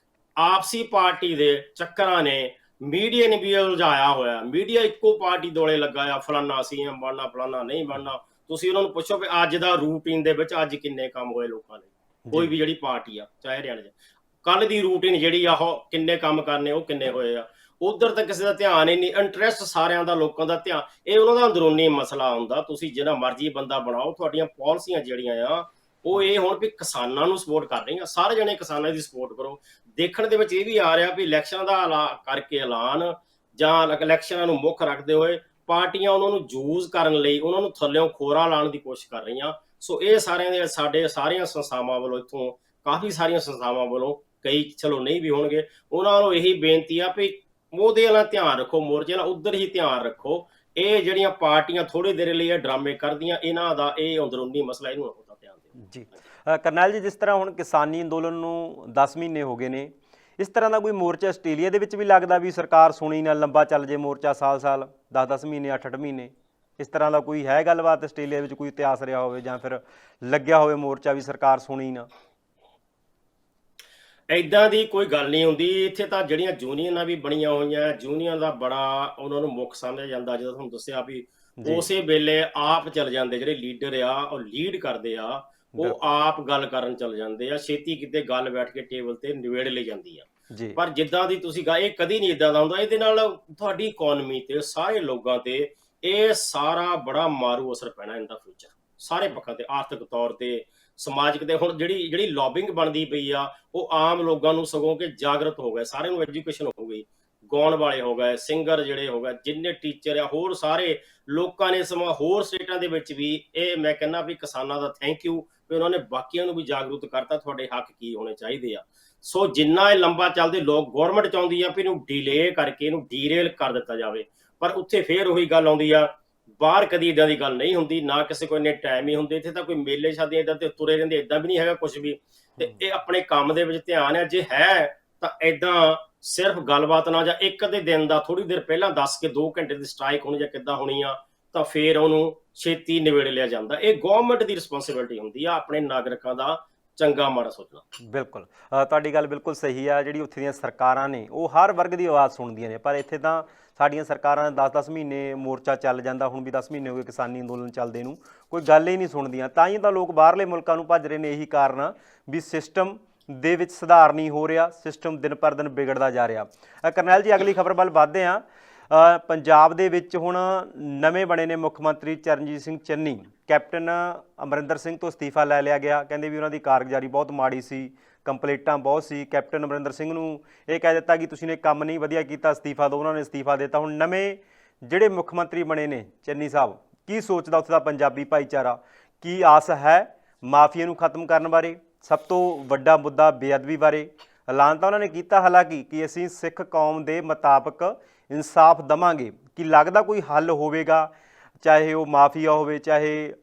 ਆਪਸੀ ਪਾਰਟੀ ਦੇ ਚੱਕਰਾਂ ਨੇ ਮੀਡੀਆ ਨੇ ਵੀ ਉਲਝਾਇਆ ਹੋਇਆ। ਮੀਡੀਆ ਇੱਕੋ ਪਾਰਟੀ ਦੋਲੇ ਲੱਗਾ ਆ, ਫਲਾਨਾ ਸੀਐਮ ਬਣਨਾ, ਫਲਾਨਾ ਨਹੀਂ ਬਣਨਾ। ਤੁਸੀਂ ਉਹਨਾਂ ਨੂੰ ਪੁੱਛੋ ਵੀ ਅੱਜ ਦਾ ਰੂਟੀਨ ਦੇ ਵਿੱਚ ਅੱਜ ਕਿੰਨੇ ਕੰਮ ਹੋਏ ਲੋਕਾਂ ਦੇ, ਕੋਈ ਵੀ ਜਿਹੜੀ ਪਾਰਟੀ ਆ, ਚਾਹੇ ਹਰਿਆਣਾ ਚ ਕੱਲ ਦੀ ਰੂਟੀਨ ਜਿਹੜੀ ਆ ਉਹ ਕਿੰਨੇ ਕੰਮ ਕਰਨੇ, ਉਹ ਕਿੰਨੇ ਹੋਏ ਆ। ਉਧਰ ਤਾਂ ਕਿਸੇ ਦਾ ਧਿਆਨ ਹੀ ਨਹੀਂ, ਇੰਟਰਸਟ ਸਾਰਿਆਂ ਦਾ, ਲੋਕਾਂ ਦਾ ਧਿਆਨ, ਇਹ ਉਹਨਾਂ ਦਾ ਅੰਦਰੂਨੀ ਮਸਲਾ ਹੁੰਦਾ। ਤੁਸੀਂ ਜਿਹੜਾ ਮਰਜ਼ੀ ਬੰਦਾ ਬਣਾਓ, ਤੁਹਾਡੀਆਂ ਪਾਲਿਸੀਆਂ ਜਿਹੜੀਆਂ ਆ ਉਹ ਇਹ ਹੁਣ ਵੀ ਕਿਸਾਨਾਂ ਨੂੰ ਸਪੋਰਟ ਕਰ ਰਹੀਆਂ, ਸਾਰੇ ਜਣੇ ਕਿਸਾਨਾਂ ਦੀ ਸਪੋਰਟ ਕਰੋ। ਦੇਖਣ ਦੇ ਵਿੱਚ ਇਹ ਵੀ ਆ ਰਿਹਾ ਵੀ ਇਲੈਕਸ਼ਨਾਂ ਦਾ ਕਰਕੇ ਐਲਾਨ ਜਾਂ ਇਲੈਕਸ਼ਨਾਂ ਨੂੰ ਮੁੱਖ ਰੱਖਦੇ ਹੋਏ ਪਾਰਟੀਆਂ ਉਹਨਾਂ ਨੂੰ ਯੂਜ਼ ਕਰਨ ਲਈ, ਉਹਨਾਂ ਨੂੰ ਥੱਲਿਓਂ ਖੋਰਾ ਲਾਉਣ ਦੀ ਕੋਸ਼ਿਸ਼ ਕਰ ਰਹੀਆਂ। ਸੋ ਇਹ ਸਾਰਿਆਂ ਦੇ ਸਾਡੇ ਸਾਰੀਆਂ ਸੰਸਥਾਵਾਂ ਵੱਲੋਂ, ਇੱਥੋਂ ਕਾਫੀ ਸਾਰੀਆਂ ਸੰਸਥਾਵਾਂ ਵੱਲੋਂ, ਕਈ ਚਲੋ ਨਹੀਂ ਵੀ ਹੋਣਗੇ, ਉਹਨਾਂ ਨੂੰ ਇਹੀ ਬੇਨਤੀ ਆ ਵੀ ਉਹਦੇ ਨਾਲ ਧਿਆਨ ਰੱਖੋ, ਮੋਰਚੇ ਨਾਲ ਉਧਰ ਹੀ ਧਿਆਨ ਰੱਖੋ। ਇਹ ਜਿਹੜੀਆਂ ਪਾਰਟੀਆਂ ਥੋੜੀ ਦੇਰ ਲਈ ਇਹ ਡਰਾਮੇ ਕਰਦੀਆਂ, ਇਹਨਾਂ ਦਾ ਇਹ ਅੰਦਰੂਨੀ ਮਸਲਾ, ਇਹਨੂੰ ਉਹਦਾ ਧਿਆਨ ਦਿਓ ਜੀ। ਕਰਨੈਲ ਜੀ, ਜਿਸ ਤਰ੍ਹਾਂ ਹੁਣ ਕਿਸਾਨੀ ਅੰਦੋਲਨ ਨੂੰ 10 ਮਹੀਨੇ ਹੋ ਗਏ ਨੇ, ਇਸ ਤਰ੍ਹਾਂ ਦਾ ਕੋਈ ਮੋਰਚਾ ਆਸਟ੍ਰੇਲੀਆ ਦੇ ਵਿੱਚ ਵੀ ਲੱਗਦਾ ਵੀ ਸਰਕਾਰ ਸੁਣੀ ਨਾ, ਲੰਬਾ ਚੱਲ ਜੇ ਮੋਰਚਾ, ਸਾਲ-ਸਾਲ, 10-10 ਮਹੀਨੇ, 8-8 ਮਹੀਨੇ, ਇਸ ਤਰ੍ਹਾਂ ਦਾ ਕੋਈ ਹੈ ਗੱਲਬਾਤ ਆਸਟ੍ਰੇਲੀਆ ਵਿੱਚ, ਕੋਈ ਇਤਿਹਾਸ ਰਿਹਾ ਹੋਵੇ ਜਾਂ ਫਿਰ ਲੱਗਿਆ ਹੋਵੇ ਮੋਰਚਾ ਵੀ ਸਰਕਾਰ ਸੁਣੀ ਨਾ? ਏਦਾਂ ਦੀ ਕੋਈ ਗੱਲ ਨਹੀਂ ਹੁੰਦੀ ਇੱਥੇ। ਤਾਂ ਜਿਹੜੀਆਂ ਯੂਨੀਅਨਾਂ ਵੀ ਬਣੀਆਂ ਹੋਈਆਂ, ਯੂਨੀਅਨ ਦਾ ਬੜਾ ਉਹਨਾਂ ਨੂੰ ਮੁੱਖ ਸਮਝਿਆ ਜਾਂਦਾ। ਜਦੋਂ ਤੁਹਾਨੂੰ ਦੱਸਿਆ ਵੀ ਉਸੇ ਵੇਲੇ ਆਪ ਚੱਲ ਜਾਂਦੇ, ਜਿਹੜੇ ਲੀਡਰ ਆ ਉਹ ਲੀਡ ਕਰਦੇ ਆ, ਉਹ ਆਪ ਗੱਲ ਕਰਨ ਚੱਲ ਜਾਂਦੇ ਆ, ਛੇਤੀ ਕਿਤੇ ਗੱਲ ਬੈਠ ਕੇ ਟੇਬਲ ਤੇ ਨਿਬੇੜ ਲਈ ਜਾਂਦੀ ਆ। ਪਰ ਜਿੱਦਾਂ ਦੀ ਤੁਸੀਂ ਇਹ ਕਦੀ ਨਹੀਂ ਇਦਾਂ ਦਾ ਹੁੰਦਾ। ਇਹਦੇ ਨਾਲ ਤੁਹਾਡੀ ਇਕਨੋਮੀ ਤੇ, ਸਾਰੇ ਲੋਕਾਂ ਤੇ ਇਹ ਸਾਰਾ ਬੜਾ ਮਾਰੂ ਅਸਰ ਪੈਣਾ ਇਨ ਦਾ ਫਿਊਚਰ, ਸਾਰੇ ਪੱਖਾਂ ਤੇ, ਆਰਥਿਕ ਤੌਰ ਤੇ, ਸਮਾਜਿਕ ਤੇ। ਹੁਣ ਜਿਹੜੀ ਲੌਬਿੰਗ ਬਣਦੀ ਪਈ ਆ ਉਹ ਆਮ ਲੋਕਾਂ ਨੂੰ ਸਗੋਂ ਕਿ ਜਾਗਰਤ ਹੋ ਗਏ, ਸਾਰਿਆਂ ਨੂੰ ਐਜੂਕੇਸ਼ਨ ਹੋ ਗਈ, ਗਾਉਣ ਵਾਲੇ ਹੋ ਗਏ, ਸਿੰਗਰ ਜਿਹੜੇ ਹੋ ਗਏ, ਜਿੰਨੇ ਟੀਚਰ ਆ, ਹੋਰ ਸਾਰੇ ਲੋਕਾਂ ਨੇ, ਸਮਾਂ ਹੋਰ ਸਟੇਟਾਂ ਦੇ ਵਿੱਚ ਵੀ। ਇਹ ਮੈਂ ਕਹਿੰਦਾ ਵੀ ਕਿਸਾਨਾਂ ਦਾ ਥੈਂਕ ਯੂ ਵੀ ਉਹਨਾਂ ਨੇ ਬਾਕੀਆਂ ਨੂੰ ਵੀ ਜਾਗਰੂਕ ਕਰਤਾ, ਤੁਹਾਡੇ ਹੱਕ ਕੀ ਹੋਣੇ ਚਾਹੀਦੇ ਆ। ਸੋ ਜਿੰਨਾ ਇਹ ਲੰਬਾ ਚੱਲਦੇ, ਲੋਕ ਗੌਰਮੈਂਟ ਚਾਹੁੰਦੀ ਆ ਵੀ ਇਹਨੂੰ ਡਿਲੇ ਕਰਕੇ, ਇਹਨੂੰ ਡੀਰੇਲ ਕਰ ਦਿੱਤਾ ਜਾਵੇ, ਪਰ ਉੱਥੇ ਫੇਰ ਉਹੀ ਗੱਲ ਆਉਂਦੀ ਆ, ਬਾਹਰ ਕਦੀ ਇਦਾਂ ਦੀ ਗੱਲ ਨਹੀਂ ਹੁੰਦੀ, ਨਾ ਕਿਸੇ ਕੋਲ ਇੰਨੇ ਟਾਈਮ ਹੀ ਹੁੰਦੇ। ਇੱਥੇ ਤਾਂ ਕੋਈ ਮੇਲੇ ਸ਼ਾਦੀਆਂ ਇਦਾਂ ਤੇ ਤੁਰੇ ਰਹਿੰਦੇ, ਇਦਾਂ ਵੀ ਨਹੀਂ ਹੈਗਾ ਕੁਝ ਵੀ। ਤੇ ਇਹ ਆਪਣੇ ਕੰਮ ਦੇ ਵਿੱਚ ਧਿਆਨ ਹੈ, ਜੇ ਹੈ ਤਾਂ ਇਦਾਂ ਸਿਰਫ ਗੱਲਬਾਤ ਨਾ, ਜਾਂ ਇੱਕ ਅੱਧੇ ਦਿਨ ਦਾ ਥੋੜੀ ਦੇਰ ਪਹਿਲਾਂ ਦੱਸ ਕੇ 2 ਘੰਟੇ ਦੀ ਸਟ੍ਰਾਈਕ ਹੋਣੀ ਜਾਂ ਕਿੱਦਾਂ ਹੋਣੀ ਆ, ਤਾਂ ਫੇਰ ਉਹਨੂੰ ਛੇਤੀ ਨਿਬੇੜ ਲਿਆ ਜਾਂਦਾ। ਇਹ ਗਵਰਨਮੈਂਟ ਦੀ ਰਿਸਪੌਂਸਿਬਿਲਿਟੀ ਹੁੰਦੀ ਆ ਆਪਣੇ ਨਾਗਰਿਕਾਂ ਦਾ ਚੰਗਾ ਮਾੜਾ ਸੋਚਣਾ। ਬਿਲਕੁਲ, ਤੁਹਾਡੀ ਗੱਲ ਬਿਲਕੁਲ ਸਹੀ ਆ। ਜਿਹੜੀ ਉੱਥੇ ਦੀਆਂ ਸਰਕਾਰਾਂ ਨੇ ਉਹ ਹਰ ਵਰਗ ਦੀ ਆਵਾਜ਼ ਸੁਣਦੀਆਂ ਨੇ, ਪਰ ਇੱਥੇ ਤਾਂ ਸਾਡੀਆਂ ਸਰਕਾਰਾਂ 10-10 ਮਹੀਨੇ ਮੋਰਚਾ ਚੱਲ ਜਾਂਦਾ, ਹੁਣ ਵੀ 10 ਮਹੀਨੇ ਹੋ ਗਏ ਕਿਸਾਨੀ ਅੰਦੋਲਨ ਚੱਲਦੇ ਨੂੰ, ਕੋਈ ਗੱਲ ਹੀ ਨਹੀਂ ਸੁਣਦੀਆਂ। ਤਾਂ ਹੀ ਤਾਂ ਲੋਕ ਬਾਹਰਲੇ ਮੁਲਕਾਂ ਨੂੰ ਭੱਜ ਰਹੇ ਨੇ, ਇਹੀ ਕਾਰਨ ਆ ਵੀ ਸਿਸਟਮ ਦੇ ਵਿੱਚ ਸੁਧਾਰ ਨਹੀਂ ਹੋ ਰਿਹਾ, ਸਿਸਟਮ ਦਿਨ ਪਰ ਦਿਨ ਵਿਗੜਦਾ ਜਾ ਰਿਹਾ। ਕਰਨੈਲ ਜੀ, ਅਗਲੀ ਖਬਰ ਵੱਲ ਵੱਧਦੇ ਹਾਂ। ਪੰਜਾਬ ਦੇ ਵਿੱਚ ਹੁਣ ਨਵੇਂ ਬਣੇ ਨੇ ਮੁੱਖ ਮੰਤਰੀ ਚਰਨਜੀਤ ਸਿੰਘ ਚੰਨੀ। ਕੈਪਟਨ ਅਮਰਿੰਦਰ ਸਿੰਘ ਤੋਂ ਅਸਤੀਫਾ ਲੈ ਲਿਆ ਗਿਆ, ਕਹਿੰਦੇ ਵੀ ਉਹਨਾਂ ਦੀ ਕਾਰਗੁਜ਼ਾਰੀ ਬਹੁਤ ਮਾੜੀ ਸੀ, ਕੰਪਲੇਂਟਾਂ ਬਹੁਤ ਸੀ। ਕੈਪਟਨ ਅਮਰਿੰਦਰ ਸਿੰਘ ਨੂੰ ਇਹ ਕਹਿ ਦਿੱਤਾ ਕਿ ਤੁਸੀਂ ਨੇ ਕੰਮ ਨਹੀਂ ਵਧੀਆ ਕੀਤਾ, ਅਸਤੀਫਾ ਦਿਓ, ਉਹਨਾਂ ਨੇ ਅਸਤੀਫਾ ਦਿੱਤਾ। ਹੁਣ ਨਵੇਂ ਜਿਹੜੇ ਮੁੱਖ ਮੰਤਰੀ ਬਣੇ ਨੇ ਚੰਨੀ ਸਾਹਿਬ, ਕੀ ਸੋਚਦਾ ਉੱਥੇ ਦਾ ਪੰਜਾਬੀ ਭਾਈਚਾਰਾ, ਕੀ ਆਸ ਹੈ ਮਾਫੀਆ ਨੂੰ ਖਤਮ ਕਰਨ ਬਾਰੇ? ਸਭ ਤੋਂ ਵੱਡਾ ਮੁੱਦਾ ਬੇਅਦਬੀ ਬਾਰੇ ਐਲਾਨ ਤਾਂ ਉਹਨਾਂ ਨੇ ਕੀਤਾ ਹਾਲਾਂਕਿ ਕਿ ਅਸੀਂ ਸਿੱਖ ਕੌਮ ਦੇ ਮੁਤਾਬਕ ਇਨਸਾਫ ਦੇਵਾਂਗੇ। ਕੀ ਲੱਗਦਾ ਕੋਈ ਹੱਲ ਹੋਵੇਗਾ, ਚਾਹੇ ਉਹ ਮਾਫੀਆ ਹੋਵੇ, ਚਾਹੇ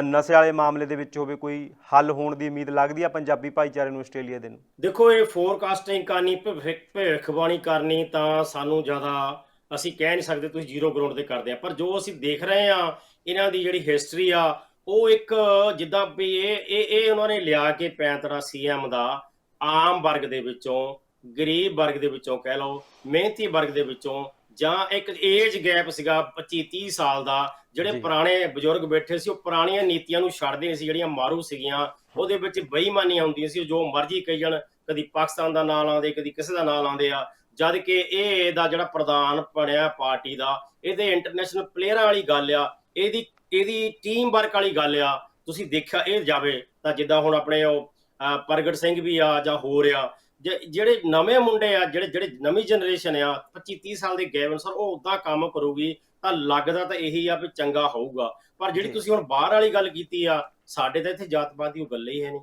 ਨਸ਼ੇ ਵਾਲੇ ਮਾਮਲੇ ਦੇ ਵਿੱਚ ਹੋਵੇ, ਕੋਈ ਹੱਲ ਹੋਣ ਦੀ ਉਮੀਦ ਲੱਗਦੀ ਆ ਪੰਜਾਬੀ ਭਾਈਚਾਰੇ ਨੂੰ ਆਸਟ੍ਰੇਲੀਆ ਦੇ ਨੂੰ? ਦੇਖੋ, ਇਹ ਫੋਰਕਾਸਟਿੰਗ ਕਰਨੀ, ਭਵਿੱਖਬਾਣੀ ਕਰਨੀ ਤਾਂ ਸਾਨੂੰ ਜ਼ਿਆਦਾ ਅਸੀਂ ਕਹਿ ਨਹੀਂ ਸਕਦੇ, ਤੁਸੀਂ ਜ਼ੀਰੋ ਗਰਾਊਂਡ ਤੇ ਕਰਦੇ ਆ। ਪਰ ਜੋ ਅਸੀਂ ਦੇਖ ਰਹੇ ਆ, ਇਹਨਾਂ ਦੀ ਜਿਹੜੀ ਹਿਸਟਰੀ ਆ, ਉਹ ਇੱਕ ਜਿੱਦਾਂ ਵੀ ਇਹ ਉਹਨਾਂ ਨੇ ਲਿਆ ਕੇ ਪੈਂਤੜਾ ਸੀਐਮ ਦਾ ਆਮ ਵਰਗ ਦੇ ਵਿੱਚੋਂ, ਗਰੀਬ ਵਰਗ ਦੇ ਵਿੱਚੋਂ ਕਹਿ ਲਓ, ਮਿਹਨਤੀ ਵਰਗ ਦੇ ਵਿੱਚੋਂ, ਜਾਂ ਇੱਕ ਏਜ ਗੈਪ ਸੀਗਾ 25-30 ਸਾਲ ਦਾ, ਜਿਹੜੇ ਪੁਰਾਣੇ ਬਜ਼ੁਰਗ ਬੈਠੇ ਸੀ ਉਹ ਪੁਰਾਣੀਆਂ ਨੀਤੀਆਂ ਨੂੰ ਛੱਡਦੇ ਨਹੀਂ ਸੀ, ਜਿਹੜੀਆਂ ਮਾਰੂ ਸੀਗੀਆਂ, ਉਹਦੇ ਵਿੱਚ ਬੇਈਮਾਨੀਆਂ ਹੁੰਦੀਆਂ ਸੀ, ਜੋ ਮਰਜ਼ੀ ਕਹੀ ਜਾਣ, ਕਦੀ ਪਾਕਿਸਤਾਨ ਦਾ ਨਾਂ ਲਾਉਂਦੇ, ਕਦੀ ਕਿਸੇ ਦਾ ਨਾਂ ਲਾਉਂਦੇ ਆ। ਜਦ ਕਿ ਇਹਦਾ ਜਿਹੜਾ ਪ੍ਰਧਾਨ ਬਣਿਆ ਪਾਰਟੀ ਦਾ, ਇਹਦੇ ਇੰਟਰਨੈਸ਼ਨਲ ਪਲੇਅਰਾਂ ਵਾਲੀ ਗੱਲ ਆ, ਇਹਦੀ ਟੀਮ ਵਰਕ ਵਾਲੀ ਗੱਲ ਆ। ਤੁਸੀਂ ਦੇਖਿਆ ਇਹ ਜਾਵੇ ਤਾਂ ਜਿੱਦਾਂ ਹੁਣ ਆਪਣੇ ਉਹ ਪ੍ਰਗਟ ਸਿੰਘ ਵੀ ਆ ਜਾਂ ਹੋਰ ਆ, ਜਿਹੜੇ ਨਵੇਂ ਮੁੰਡੇ ਆ, ਜਿਹੜੇ ਨਵੀਂ ਜਨਰੇਸ਼ਨ ਆ, 25-30 ਸਾਲ ਦੇ ਗਏ ਅਨਸਰ, ਉਹ ਉੱਦਾਂ ਕੰਮ ਕਰੂਗੀ ਤਾਂ ਲੱਗਦਾ ਤਾਂ ਇਹੀ ਆ ਵੀ ਚੰਗਾ ਹੋਊਗਾ। ਪਰ ਜਿਹੜੀ ਤੁਸੀਂ ਹੁਣ ਬਾਹਰ ਵਾਲੀ ਗੱਲ ਕੀਤੀ ਆ, ਸਾਡੇ ਤਾਂ ਇੱਥੇ ਜਾਤਪਾਤ ਦੀ ਉਹ ਗੱਲ ਹੀ ਹੈ ਨਹੀਂ,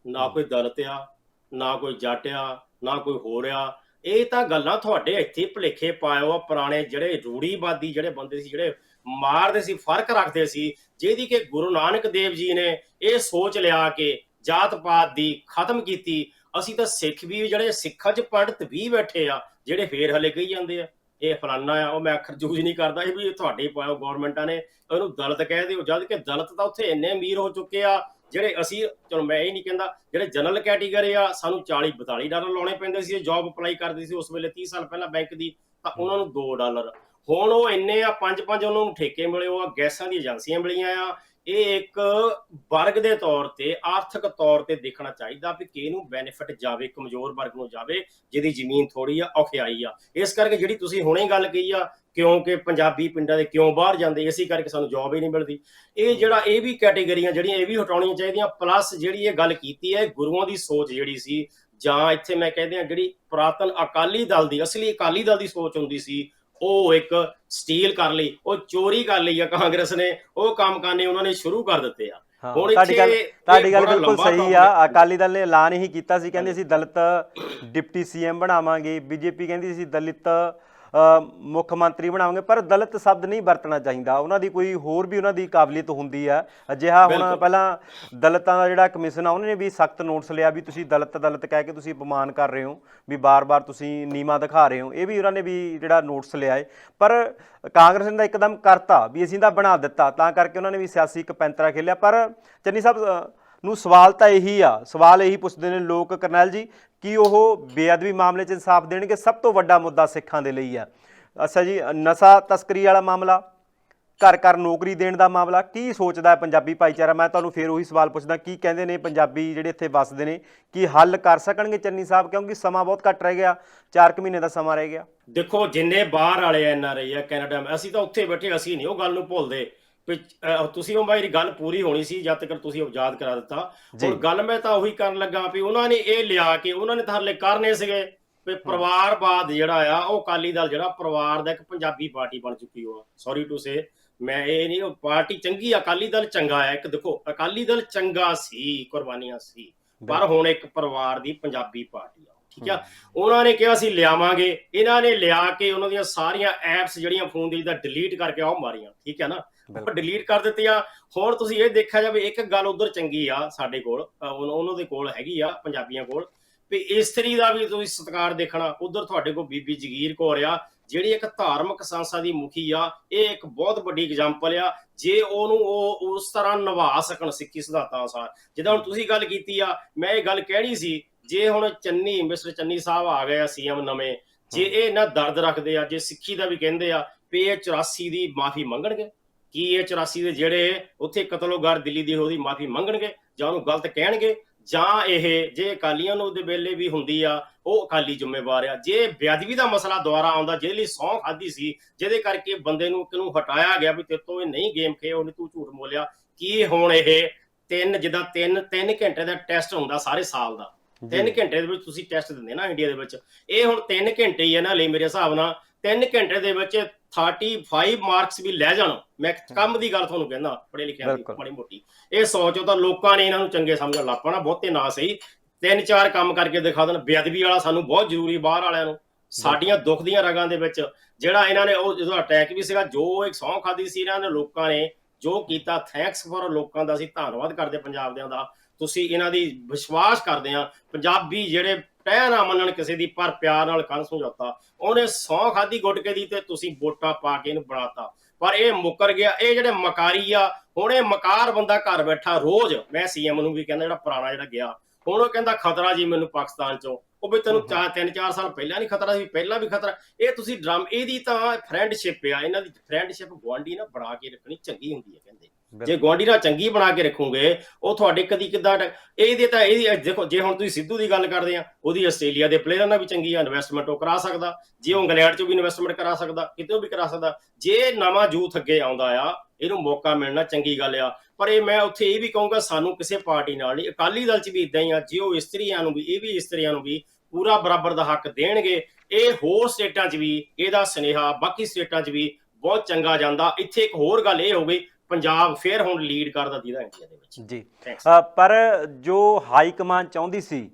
ਨਾ ਕੋਈ ਦਲਿਤ ਆ, ਨਾ ਕੋਈ ਜੱਟ ਆ, ਨਾ ਕੋਈ ਹੋਰ ਆ। ਇਹ ਤਾਂ ਗੱਲਾਂ ਤੁਹਾਡੇ ਇੱਥੇ ਭੁਲੇਖੇ ਪਾਇਓ ਆ। ਪੁਰਾਣੇ ਜਿਹੜੇ ਰੂੜੀਵਾਦੀ ਜਿਹੜੇ ਬੰਦੇ ਸੀ, ਜਿਹੜੇ ਮਾਰਦੇ ਸੀ, ਫਰਕ ਰੱਖਦੇ ਸੀ, ਜਿਹਦੀ ਕਿ ਗੁਰੂ ਨਾਨਕ ਦੇਵ ਜੀ ਨੇ ਇਹ ਸੋਚ ਲਿਆ ਕਿ ਜਾਤ ਪਾਤ ਦੀ ਖਤਮ ਕੀਤੀ। ਅਸੀਂ ਤਾਂ ਸਿੱਖ ਵੀ, ਜਿਹੜੇ ਸਿੱਖਾਂ 'ਚ ਪੰਡਤ ਵੀ ਬੈਠੇ ਆ ਜਿਹੜੇ ਫੇਰ ਹਲੇ ਕਹੀ ਜਾਂਦੇ ਆ ਇਹ ਫਲਾਨਾ ਆ, ਉਹ ਮੈਂ ਅੱਖਰ ਯੂਜ਼ ਨਹੀਂ ਕਰਦਾ, ਇਹ ਵੀ ਤੁਹਾਡੇ ਗੌਰਮੈਂਟਾਂ ਨੇ ਉਹਨੂੰ ਦਲਿਤ ਕਹਿ ਦਿਓ, ਜਦ ਕਿ ਦਲਿਤ ਤਾਂ ਉੱਥੇ ਇੰਨੇ ਅਮੀਰ ਹੋ ਚੁੱਕੇ ਆ। ਜਿਹੜੇ ਅਸੀਂ, ਚਲੋ ਮੈਂ ਇਹ ਨਹੀਂ ਕਹਿੰਦਾ, ਜਿਹੜੇ ਜਨਰਲ ਕੈਟੇਗਰੀ ਆ, ਸਾਨੂੰ $40-42 ਲਾਉਣੇ ਪੈਂਦੇ ਸੀ। ਜੌਬ ਅਪਲਾਈ ਕਰਦੇ ਸੀ ਉਸ ਵੇਲੇ 30 ਸਾਲ ਪਹਿਲਾਂ ਬੈਂਕ ਦੀ, ਤਾਂ ਉਹਨਾਂ ਨੂੰ $2। ਹੁਣ ਉਹ ਇੰਨੇ ਆ, 5-5 ਉਹਨਾਂ ਨੂੰ ਠੇਕੇ ਮਿਲੇ, ਉਹ ਆ ਗੈਸਾਂ ਦੀ ਏਜੰਸੀਆਂ ਮਿਲੀਆਂ ਆ। ਇਹ ਇੱਕ ਵਰਗ ਦੇ ਤੌਰ ਤੇ, ਆਰਥਿਕ ਤੌਰ ਤੇ ਦੇਖਣਾ ਚਾਹੀਦਾ ਵੀ ਕਿਹਨੂੰ ਬੈਨੀਫਿਟ ਜਾਵੇ, ਕਮਜ਼ੋਰ ਵਰਗ ਨੂੰ ਜਾਵੇ ਜਿਹਦੀ ਜ਼ਮੀਨ ਥੋੜੀ ਆ, ਔਖਿਆਈ ਆ। ਇਸ ਕਰਕੇ ਜਿਹੜੀ ਤੁਸੀਂ ਹੁਣੇ ਗੱਲ ਕਹੀ ਆ, ਕਿਉਂਕਿ ਪੰਜਾਬੀ ਪਿੰਡਾਂ ਦੇ ਕਿਉਂ ਬਾਹਰ ਜਾਂਦੇ, ਇਸੇ ਕਰਕੇ ਸਾਨੂੰ ਜੌਬ ਹੀ ਨਹੀਂ ਮਿਲਦੀ। ਇਹ ਵੀ ਕੈਟੇਗਰੀਆਂ ਜਿਹੜੀਆਂ ਇਹ ਵੀ ਹਟਾਉਣੀਆਂ ਚਾਹੀਦੀਆਂ। ਪਲੱਸ ਜਿਹੜੀ ਇਹ ਗੱਲ ਕੀਤੀ ਹੈ ਗੁਰੂਆਂ ਦੀ ਸੋਚ ਜਿਹੜੀ ਸੀ, ਜਾਂ ਇੱਥੇ ਮੈਂ ਕਹਿੰਦੇ ਆ ਜਿਹੜੀ ਪੁਰਾਤਨ ਅਕਾਲੀ ਦਲ ਦੀ, ਅਸਲੀ ਅਕਾਲੀ ਦਲ ਦੀ ਸੋਚ ਹੁੰਦੀ ਸੀ, ਉਹ ਇੱਕ ਸਟੀਲ ਕਰ ਲਈ, ਉਹ ਚੋਰੀ ਕਰ ਲਈ ਆ ਕਾਂਗਰਸ ਨੇ। ਉਹ ਕੰਮ ਕਰਨੇ ਉਹਨਾਂ ਨੇ ਸ਼ੁਰੂ ਕਰ ਦਿੱਤੇ ਆ। ਹੁਣ ਤੁਹਾਡੀ ਗੱਲ ਬਿਲਕੁਲ ਸਹੀ ਆ। ਅਕਾਲੀ ਦਲ ਨੇ ਐਲਾਨ ਹੀ ਕੀਤਾ ਸੀ, ਕਹਿੰਦੇ ਅਸੀਂ ਦਲਿਤ ਡਿਪਟੀ ਸੀਐਮ ਬਣਾਵਾਂਗੇ। ਬੀਜੇਪੀ ਕਹਿੰਦੀ ਸੀ ਦਲਿਤ ਮੁੱਖ ਮੰਤਰੀ ਬਣਾਵਾਂਗੇ। ਪਰ ਦਲਿਤ ਸ਼ਬਦ ਨਹੀਂ ਵਰਤਣਾ ਚਾਹੀਦਾ, ਉਹਨਾਂ ਦੀ ਕੋਈ ਹੋਰ ਵੀ ਉਹਨਾਂ ਦੀ ਕਾਬਲੀਅਤ ਹੁੰਦੀ ਆ। ਅਜਿਹਾ ਹੁਣ ਪਹਿਲਾਂ ਦਲਿਤਾਂ ਦਾ ਜਿਹੜਾ ਕਮਿਸ਼ਨ ਆ, ਉਹਨਾਂ ਨੇ ਵੀ ਸਖਤ ਨੋਟਿਸ ਲਿਆ ਵੀ ਤੁਸੀਂ ਦਲਿਤ ਦਲਿਤ ਕਹਿ ਕੇ ਤੁਸੀਂ ਅਪਮਾਨ ਕਰ ਰਹੇ ਹੋ, ਵੀ ਬਾਰ-ਬਾਰ ਤੁਸੀਂ ਨੀਵਾਂ ਦਿਖਾ ਰਹੇ ਹੋ। ਇਹ ਵੀ ਉਹਨਾਂ ਨੇ ਵੀ ਜਿਹੜਾ ਨੋਟਿਸ ਲਿਆ ਹੈ। ਪਰ ਕਾਂਗਰਸ ਨੇ ਤਾਂ ਇੱਕਦਮ ਕਰਤਾ ਵੀ ਅਸੀਂ ਤਾਂ ਬਣਾ ਦਿੱਤਾ, ਤਾਂ ਕਰਕੇ ਉਹਨਾਂ ਨੇ ਵੀ ਸਿਆਸੀ ਇੱਕ ਪੈਂਤਰਾ ਖੇਲਿਆ। ਪਰ ਚੰਨੀ ਸਾਹਿਬ ਨੂੰ ਸਵਾਲ ਤਾਂ ਇਹੀ ਆ, ਸਵਾਲ ਇਹੀ ਪੁੱਛਦੇ ਨੇ ਲੋਕ, ਕਰਨੈਲ ਜੀ, ਕਿ ਉਹ ਬੇਅਦਬੀ ਮਾਮਲੇ 'ਚ ਇਨਸਾਫ ਦੇਣਗੇ। ਸਭ ਤੋਂ ਵੱਡਾ ਮੁੱਦਾ ਸਿੱਖਾਂ ਦੇ ਲਈ ਆ। ਅੱਛਾ ਜੀ, ਨਸ਼ਾ ਤਸਕਰੀ ਵਾਲਾ ਮਾਮਲਾ, ਘਰ ਨੌਕਰੀ ਦੇਣ ਦਾ ਮਾਮਲਾ, ਕੀ ਸੋਚਦਾ ਹੈ ਪੰਜਾਬੀ ਭਾਈਚਾਰਾ? ਮੈਂ ਤੁਹਾਨੂੰ ਫਿਰ ਉਹੀ ਸਵਾਲ ਪੁੱਛਦਾ, ਕੀ ਕਹਿੰਦੇ ਨੇ ਪੰਜਾਬੀ ਜਿਹੜੇ ਇੱਥੇ ਵੱਸਦੇ ਨੇ, ਕੀ ਹੱਲ ਕਰ ਸਕਣਗੇ ਚੰਨੀ ਸਾਹਿਬ? ਕਿਉਂਕਿ ਸਮਾਂ ਬਹੁਤ ਘੱਟ ਰਹਿ ਗਿਆ, 4 ਕੁ ਮਹੀਨੇ ਦਾ ਸਮਾਂ ਰਹਿ ਗਿਆ। ਦੇਖੋ, ਜਿੰਨੇ ਬਾਹਰ ਵਾਲੇ NRI ਆ, ਕੈਨੇਡਾ, ਅਸੀਂ ਤਾਂ ਉੱਥੇ ਬੈਠੇ, ਅਸੀਂ ਨਹੀਂ ਉਹ ਗੱਲ ਨੂੰ ਭੁੱਲਦੇ। ਤੁਸੀਂ ਉਹ ਮੇਰੀ ਗੱਲ ਪੂਰੀ ਹੋਣੀ ਸੀ ਜਦ ਤੱਕ ਤੁਸੀਂ ਯਾਦ ਕਰਾ ਦਿੱਤਾ। ਹੁਣ ਗੱਲ ਮੈਂ ਤਾਂ ਉਹੀ ਕਰਨ ਲੱਗਾ ਵੀ ਉਹਨਾਂ ਨੇ ਇਹ ਲਿਆ ਕੇ, ਉਹਨਾਂ ਨੇ ਤਾਂ ਹਲੇ ਕਰਨੇ ਸੀਗੇ ਵੀ ਪਰਿਵਾਰਵਾਦ ਜਿਹੜਾ ਆ, ਉਹ ਅਕਾਲੀ ਦਲ ਜਿਹੜਾ ਪਰਿਵਾਰ ਦਾ ਇੱਕ ਪੰਜਾਬੀ ਪਾਰਟੀ ਬਣ ਚੁੱਕੀ ਹੋ। ਸੌਰੀ ਟੂ ਸੇ, ਮੈਂ ਇਹ ਨਹੀਂ, ਉਹ ਪਾਰਟੀ ਚੰਗੀ, ਅਕਾਲੀ ਦਲ ਚੰਗਾ ਹੈ। ਇੱਕ ਦੇਖੋ, ਅਕਾਲੀ ਦਲ ਚੰਗਾ ਸੀ, ਕੁਰਬਾਨੀਆਂ ਸੀ, ਪਰ ਹੁਣ ਇੱਕ ਪਰਿਵਾਰ ਦੀ ਪੰਜਾਬੀ ਪਾਰਟੀ ਆ। ਠੀਕ ਆ, ਉਹਨਾਂ ਨੇ ਕਿਹਾ ਅਸੀਂ ਲਿਆਵਾਂਗੇ, ਇਹਨਾਂ ਨੇ ਲਿਆ ਕੇ ਉਹਨਾਂ ਦੀਆਂ ਸਾਰੀਆਂ ਐਪਸ ਜਿਹੜੀਆਂ ਫੋਨ ਦੀ ਡਿਲੀਟ ਕਰਕੇ ਆਉ ਮਾਰੀਆਂ। ਠੀਕ ਹੈ ਨਾ, ਡਿਲੀਟ ਕਰ ਦਿੱਤੀਆਂ। ਹੁਣ ਤੁਸੀਂ ਇਹ ਦੇਖਿਆ ਜਾਵੇ, ਇੱਕ ਗੱਲ ਉਧਰ ਚੰਗੀ ਆ ਸਾਡੇ ਕੋਲ, ਉਹਨਾਂ ਦੇ ਕੋਲ ਹੈਗੀ ਆ ਪੰਜਾਬੀਆਂ ਕੋਲ, ਵੀ ਇਸਤਰੀ ਦਾ ਵੀ ਤੁਸੀਂ ਸਤਿਕਾਰ ਦੇਖਣਾ। ਉਧਰ ਤੁਹਾਡੇ ਕੋਲ ਬੀਬੀ ਜਗੀਰ ਕੌਰ ਆ, ਜਿਹੜੀ ਇੱਕ ਧਾਰਮਿਕ ਸੰਸਥਾ ਦੀ ਮੁਖੀ ਆ। ਇਹ ਇੱਕ ਬਹੁਤ ਵੱਡੀ ਐਗਜ਼ਾਮਪਲ ਆ, ਜੇ ਉਹਨੂੰ ਉਹ ਉਸ ਤਰ੍ਹਾਂ ਨਿਭਾ ਸਕਣ ਸਿੱਖੀ ਸਿਧਾਂਤਾਂ ਅਨੁਸਾਰ। ਜਿੱਦਾਂ ਹੁਣ ਤੁਸੀਂ ਗੱਲ ਕੀਤੀ ਆ, ਮੈਂ ਇਹ ਗੱਲ ਕਹਿਣੀ ਸੀ, ਜੇ ਹੁਣ ਮਿਸਟਰ ਚੰਨੀ ਸਾਹਿਬ ਆ ਗਏ ਆ CM ਨਵੇਂ, ਜੇ ਇਹ ਇੰਨਾ ਦਰਦ ਰੱਖਦੇ ਆ, ਜੇ ਸਿੱਖੀ ਦਾ ਵੀ ਕਹਿੰਦੇ ਆ ਵੀ ਇਹ 84 ਦੀ ਮਾਫੀ ਮੰਗਣਗੇ, ਕੀ ਇਹ 84 ਦੇ ਜਿਹੜੇ ਉੱਥੇ ਕਤਲੋਗਾਰ ਦਿੱਲੀ ਦੀ ਉਹਦੀ ਮਾਫੀ ਮੰਗਣਗੇ, ਜਾਂ ਉਹਨੂੰ ਗਲਤ ਕਹਿਣਗੇ, ਜਾਂ ਇਹ ਜੇ ਅਕਾਲੀਆਂ ਨੂੰ ਦੇ ਵੇਲੇ ਵੀ ਹੁੰਦੀ ਆ, ਉਹ ਅਕਾਲੀ ਜ਼ਿੰਮੇਵਾਰ ਆ। ਜੇ ਬੇਅਦਬੀ ਦਾ ਮਸਲਾ ਦੁਆਰਾ ਆਉਂਦਾ, ਜਿਹਦੇ ਲਈ ਸਹੁੰ ਖਾਧੀ ਸੀ, ਜਿਹਦੇ ਕਰਕੇ ਬੰਦੇ ਨੂੰ ਕਿਨੂੰ ਹਟਾਇਆ ਗਿਆ ਵੀ ਤੇਰੇ ਤੋਂ ਇਹ ਨਹੀਂ ਗੇਮ ਖੇ, ਉਹਨੇ ਤੂੰ ਝੂਠ ਬੋਲਿਆ, ਕੀ ਹੁਣ ਇਹ ਜਿੱਦਾਂ 3 ਘੰਟੇ ਦਾ ਟੈਸਟ ਹੁੰਦਾ ਸਾਰੇ ਸਾਲ ਦਾ, 3 ਘੰਟੇ ਦੇ ਵਿੱਚ ਤੁਸੀਂ ਟੈਸਟ ਦਿੰਦੇ ਨਾ ਇੰਡੀਆ ਦੇ ਵਿੱਚ, ਇਹ ਹੁਣ 3 ਘੰਟੇ ਹੀ ਹੈ ਨਾ ਲਈ ਮੇਰੇ ਹਿਸਾਬ ਨਾਲ। 3 ਘੰਟੇ ਦੇ ਵਿੱਚ 35 ਮਾਰਕਸ ਵੀ ਲੈ ਜਾਣ, ਮੈਂ ਕੰਮ ਦੀ ਗੱਲ ਤੁਹਾਨੂੰ ਕਹਿੰਦਾ, ਪੜ੍ਹੇ ਲਿਖਿਆ ਦੀ ਮਾੜੀ ਮੋਟੀ ਇਹ ਸੋਚੋ ਤਾਂ ਲੋਕਾਂ ਨੇ ਇਹਨਾਂ ਨੂੰ ਚੰਗੇ ਸਮਝਣ ਲੱਗ ਪੈਣਾ। ਬਹੁਤੇ ਨਾ ਸਹੀ 3-4 ਕੰਮ ਕਰਕੇ ਦਿਖਾ ਦੇਣ। ਬੇਅਦਬੀ ਵਾਲਾ ਸਾਨੂੰ ਬਹੁਤ ਜ਼ਰੂਰੀ, ਬਾਹਰ ਵਾਲਿਆਂ ਨੂੰ ਸਾਡੀਆਂ ਦੁੱਖ ਦੀਆਂ ਰਗਾਂ ਦੇ ਵਿੱਚ ਜਿਹੜਾ ਇਹਨਾਂ ਨੇ ਉਹ ਜਦੋਂ ਅਟੈਕ ਵੀ ਸੀਗਾ, ਜੋ ਇੱਕ ਸਹੁੰ ਖਾਧੀ ਸੀ ਇਹਨਾਂ ਨੇ ਲੋਕਾਂ ਨੇ ਜੋ ਕੀਤਾ, ਥੈਂਕਸ ਫॉर ਲੋਕਾਂ ਦਾ, ਅਸੀਂ ਧੰਨਵਾਦ ਕਰਦੇ ਪੰਜਾਬ ਦਿਆਂ ਦਾ। ਤੁਸੀਂ ਇਹਨਾਂ ਦੀ ਵਿਸ਼ਵਾਸ ਕਰਦੇ ਆ, ਪੰਜਾਬੀ ਜਿਹੜੇ ਟਹਿ ਨਾ ਮੰਨਣ ਕਿਸੇ ਦੀ, ਪਰ ਪਿਆਰ ਨਾਲ ਕੰਨ ਸਮਝੌਤਾ। ਉਹਨੇ ਸਹੁੰ ਖਾਧੀ ਗੁਟਕੇ ਦੀ ਤੇ ਤੁਸੀਂ ਵੋਟਾਂ ਪਾ ਕੇ ਇਹਨੂੰ ਬਣਾਤਾ, ਪਰ ਇਹ ਮੁੱਕਰ ਗਿਆ। ਇਹ ਜਿਹੜੇ ਮਕਾਰੀ ਆ, ਹੁਣ ਇਹ ਮਕਾਰ ਬੰਦਾ ਘਰ ਬੈਠਾ ਰੋਜ਼, ਮੈਂ CM ਨੂੰ ਵੀ ਕਹਿੰਦਾ ਜਿਹੜਾ ਪੁਰਾਣਾ ਜਿਹੜਾ ਗਿਆ, ਹੁਣ ਉਹ ਕਹਿੰਦਾ ਖਤਰਾ ਜੀ ਮੈਨੂੰ ਪਾਕਿਸਤਾਨ ਚੋਂ। ਉਹ ਵੀ ਤੈਨੂੰ 3-4 ਸਾਲ ਪਹਿਲਾਂ ਨਹੀਂ ਖਤਰਾ ਸੀ, ਪਹਿਲਾਂ ਵੀ ਖਤਰਾ। ਇਹ ਤੁਸੀਂ ਡਰਮ, ਇਹਦੀ ਤਾਂ ਫਰੈਂਡਸ਼ਿਪ ਆ, ਇਹਨਾਂ ਦੀ ਫਰੈਂਡਸ਼ਿਪ ਗੁਆਂਢੀ ਨਾ ਬਣਾ ਕੇ ਰੱਖਣੀ ਚੰਗੀ ਹੁੰਦੀ ਹੈ ਕਹਿੰਦੇ। ਜੇ ਗੁਆਂਢੀ ਨਾਲ ਚੰਗੀ ਬਣਾ ਕੇ ਰੱਖੋਗੇ, ਉਹ ਤੁਹਾਡੇ ਕਦੀ ਕਿੱਦਾਂ ਇਹਦੀ ਦੇਖੋ, ਜੇ ਹੁਣ ਤੁਸੀਂ ਸਿੱਧੂ ਦੀ ਗੱਲ ਕਰਦੇ ਆ, ਉਹਦੀ ਆਸਟ੍ਰੇਲੀਆ ਦੇ ਪਲੇਅਰਾਂ ਨਾਲ ਵੀ ਚੰਗੀ ਆ, ਇਨਵੈਸਟਮੈਂਟ ਉਹ ਕਰਾ ਸਕਦਾ। ਜੇ ਉਹ ਇੰਗਲੈਂਡ 'ਚ ਵੀ ਇਨਵੈਸਟਮੈਂਟ ਕਰਾ ਸਕਦਾ, ਕਿਤੇ ਵੀ ਕਰਾ ਸਕਦਾ। ਜੇ ਨਵਾਂ ਯੂਥ ਅੱਗੇ ਆਉਂਦਾ ਆ, ਇਹਨੂੰ ਮੌਕਾ ਮਿਲਣਾ ਚੰਗੀ ਗੱਲ ਆ। ਪਰ ਇਹ ਮੈਂ ਉੱਥੇ ਇਹ ਵੀ ਕਹੂੰਗਾ, ਸਾਨੂੰ ਕਿਸੇ ਪਾਰਟੀ ਨਾਲ ਨਹੀਂ, ਅਕਾਲੀ ਦਲ 'ਚ ਵੀ ਇੱਦਾਂ ਹੀ ਆ। ਜੇ ਉਹ ਇਸਤਰੀਆਂ ਨੂੰ ਵੀ, ਇਹ ਵੀ ਇਸਤਰੀਆਂ ਨੂੰ ਵੀ ਪੂਰਾ ਬਰਾਬਰ ਦਾ ਹੱਕ ਦੇਣਗੇ, ਇਹ ਹੋਰ ਸਟੇਟਾਂ 'ਚ ਵੀ ਇਹਦਾ ਸੁਨੇਹਾ ਬਾਕੀ ਸਟੇਟਾਂ 'ਚ ਵੀ ਬਹੁਤ ਚੰਗਾ ਜਾਂਦਾ। ਇੱਥੇ ਇੱਕ ਹੋਰ ਗੱਲ ਇਹ ਹੋ ਗਈ, ਪੰਜਾਬ ਫੇਰ ਹੁਣ ਲੀਡ ਕਰਦਾ ਜਿਹਦਾ ਇੰਡੀਆ ਦੇ ਵਿੱਚ ਜੀ। ਪਰ ਜੋ ਹਾਈ ਕਮਾਨ ਚਾਹੁੰਦੀ ਸੀ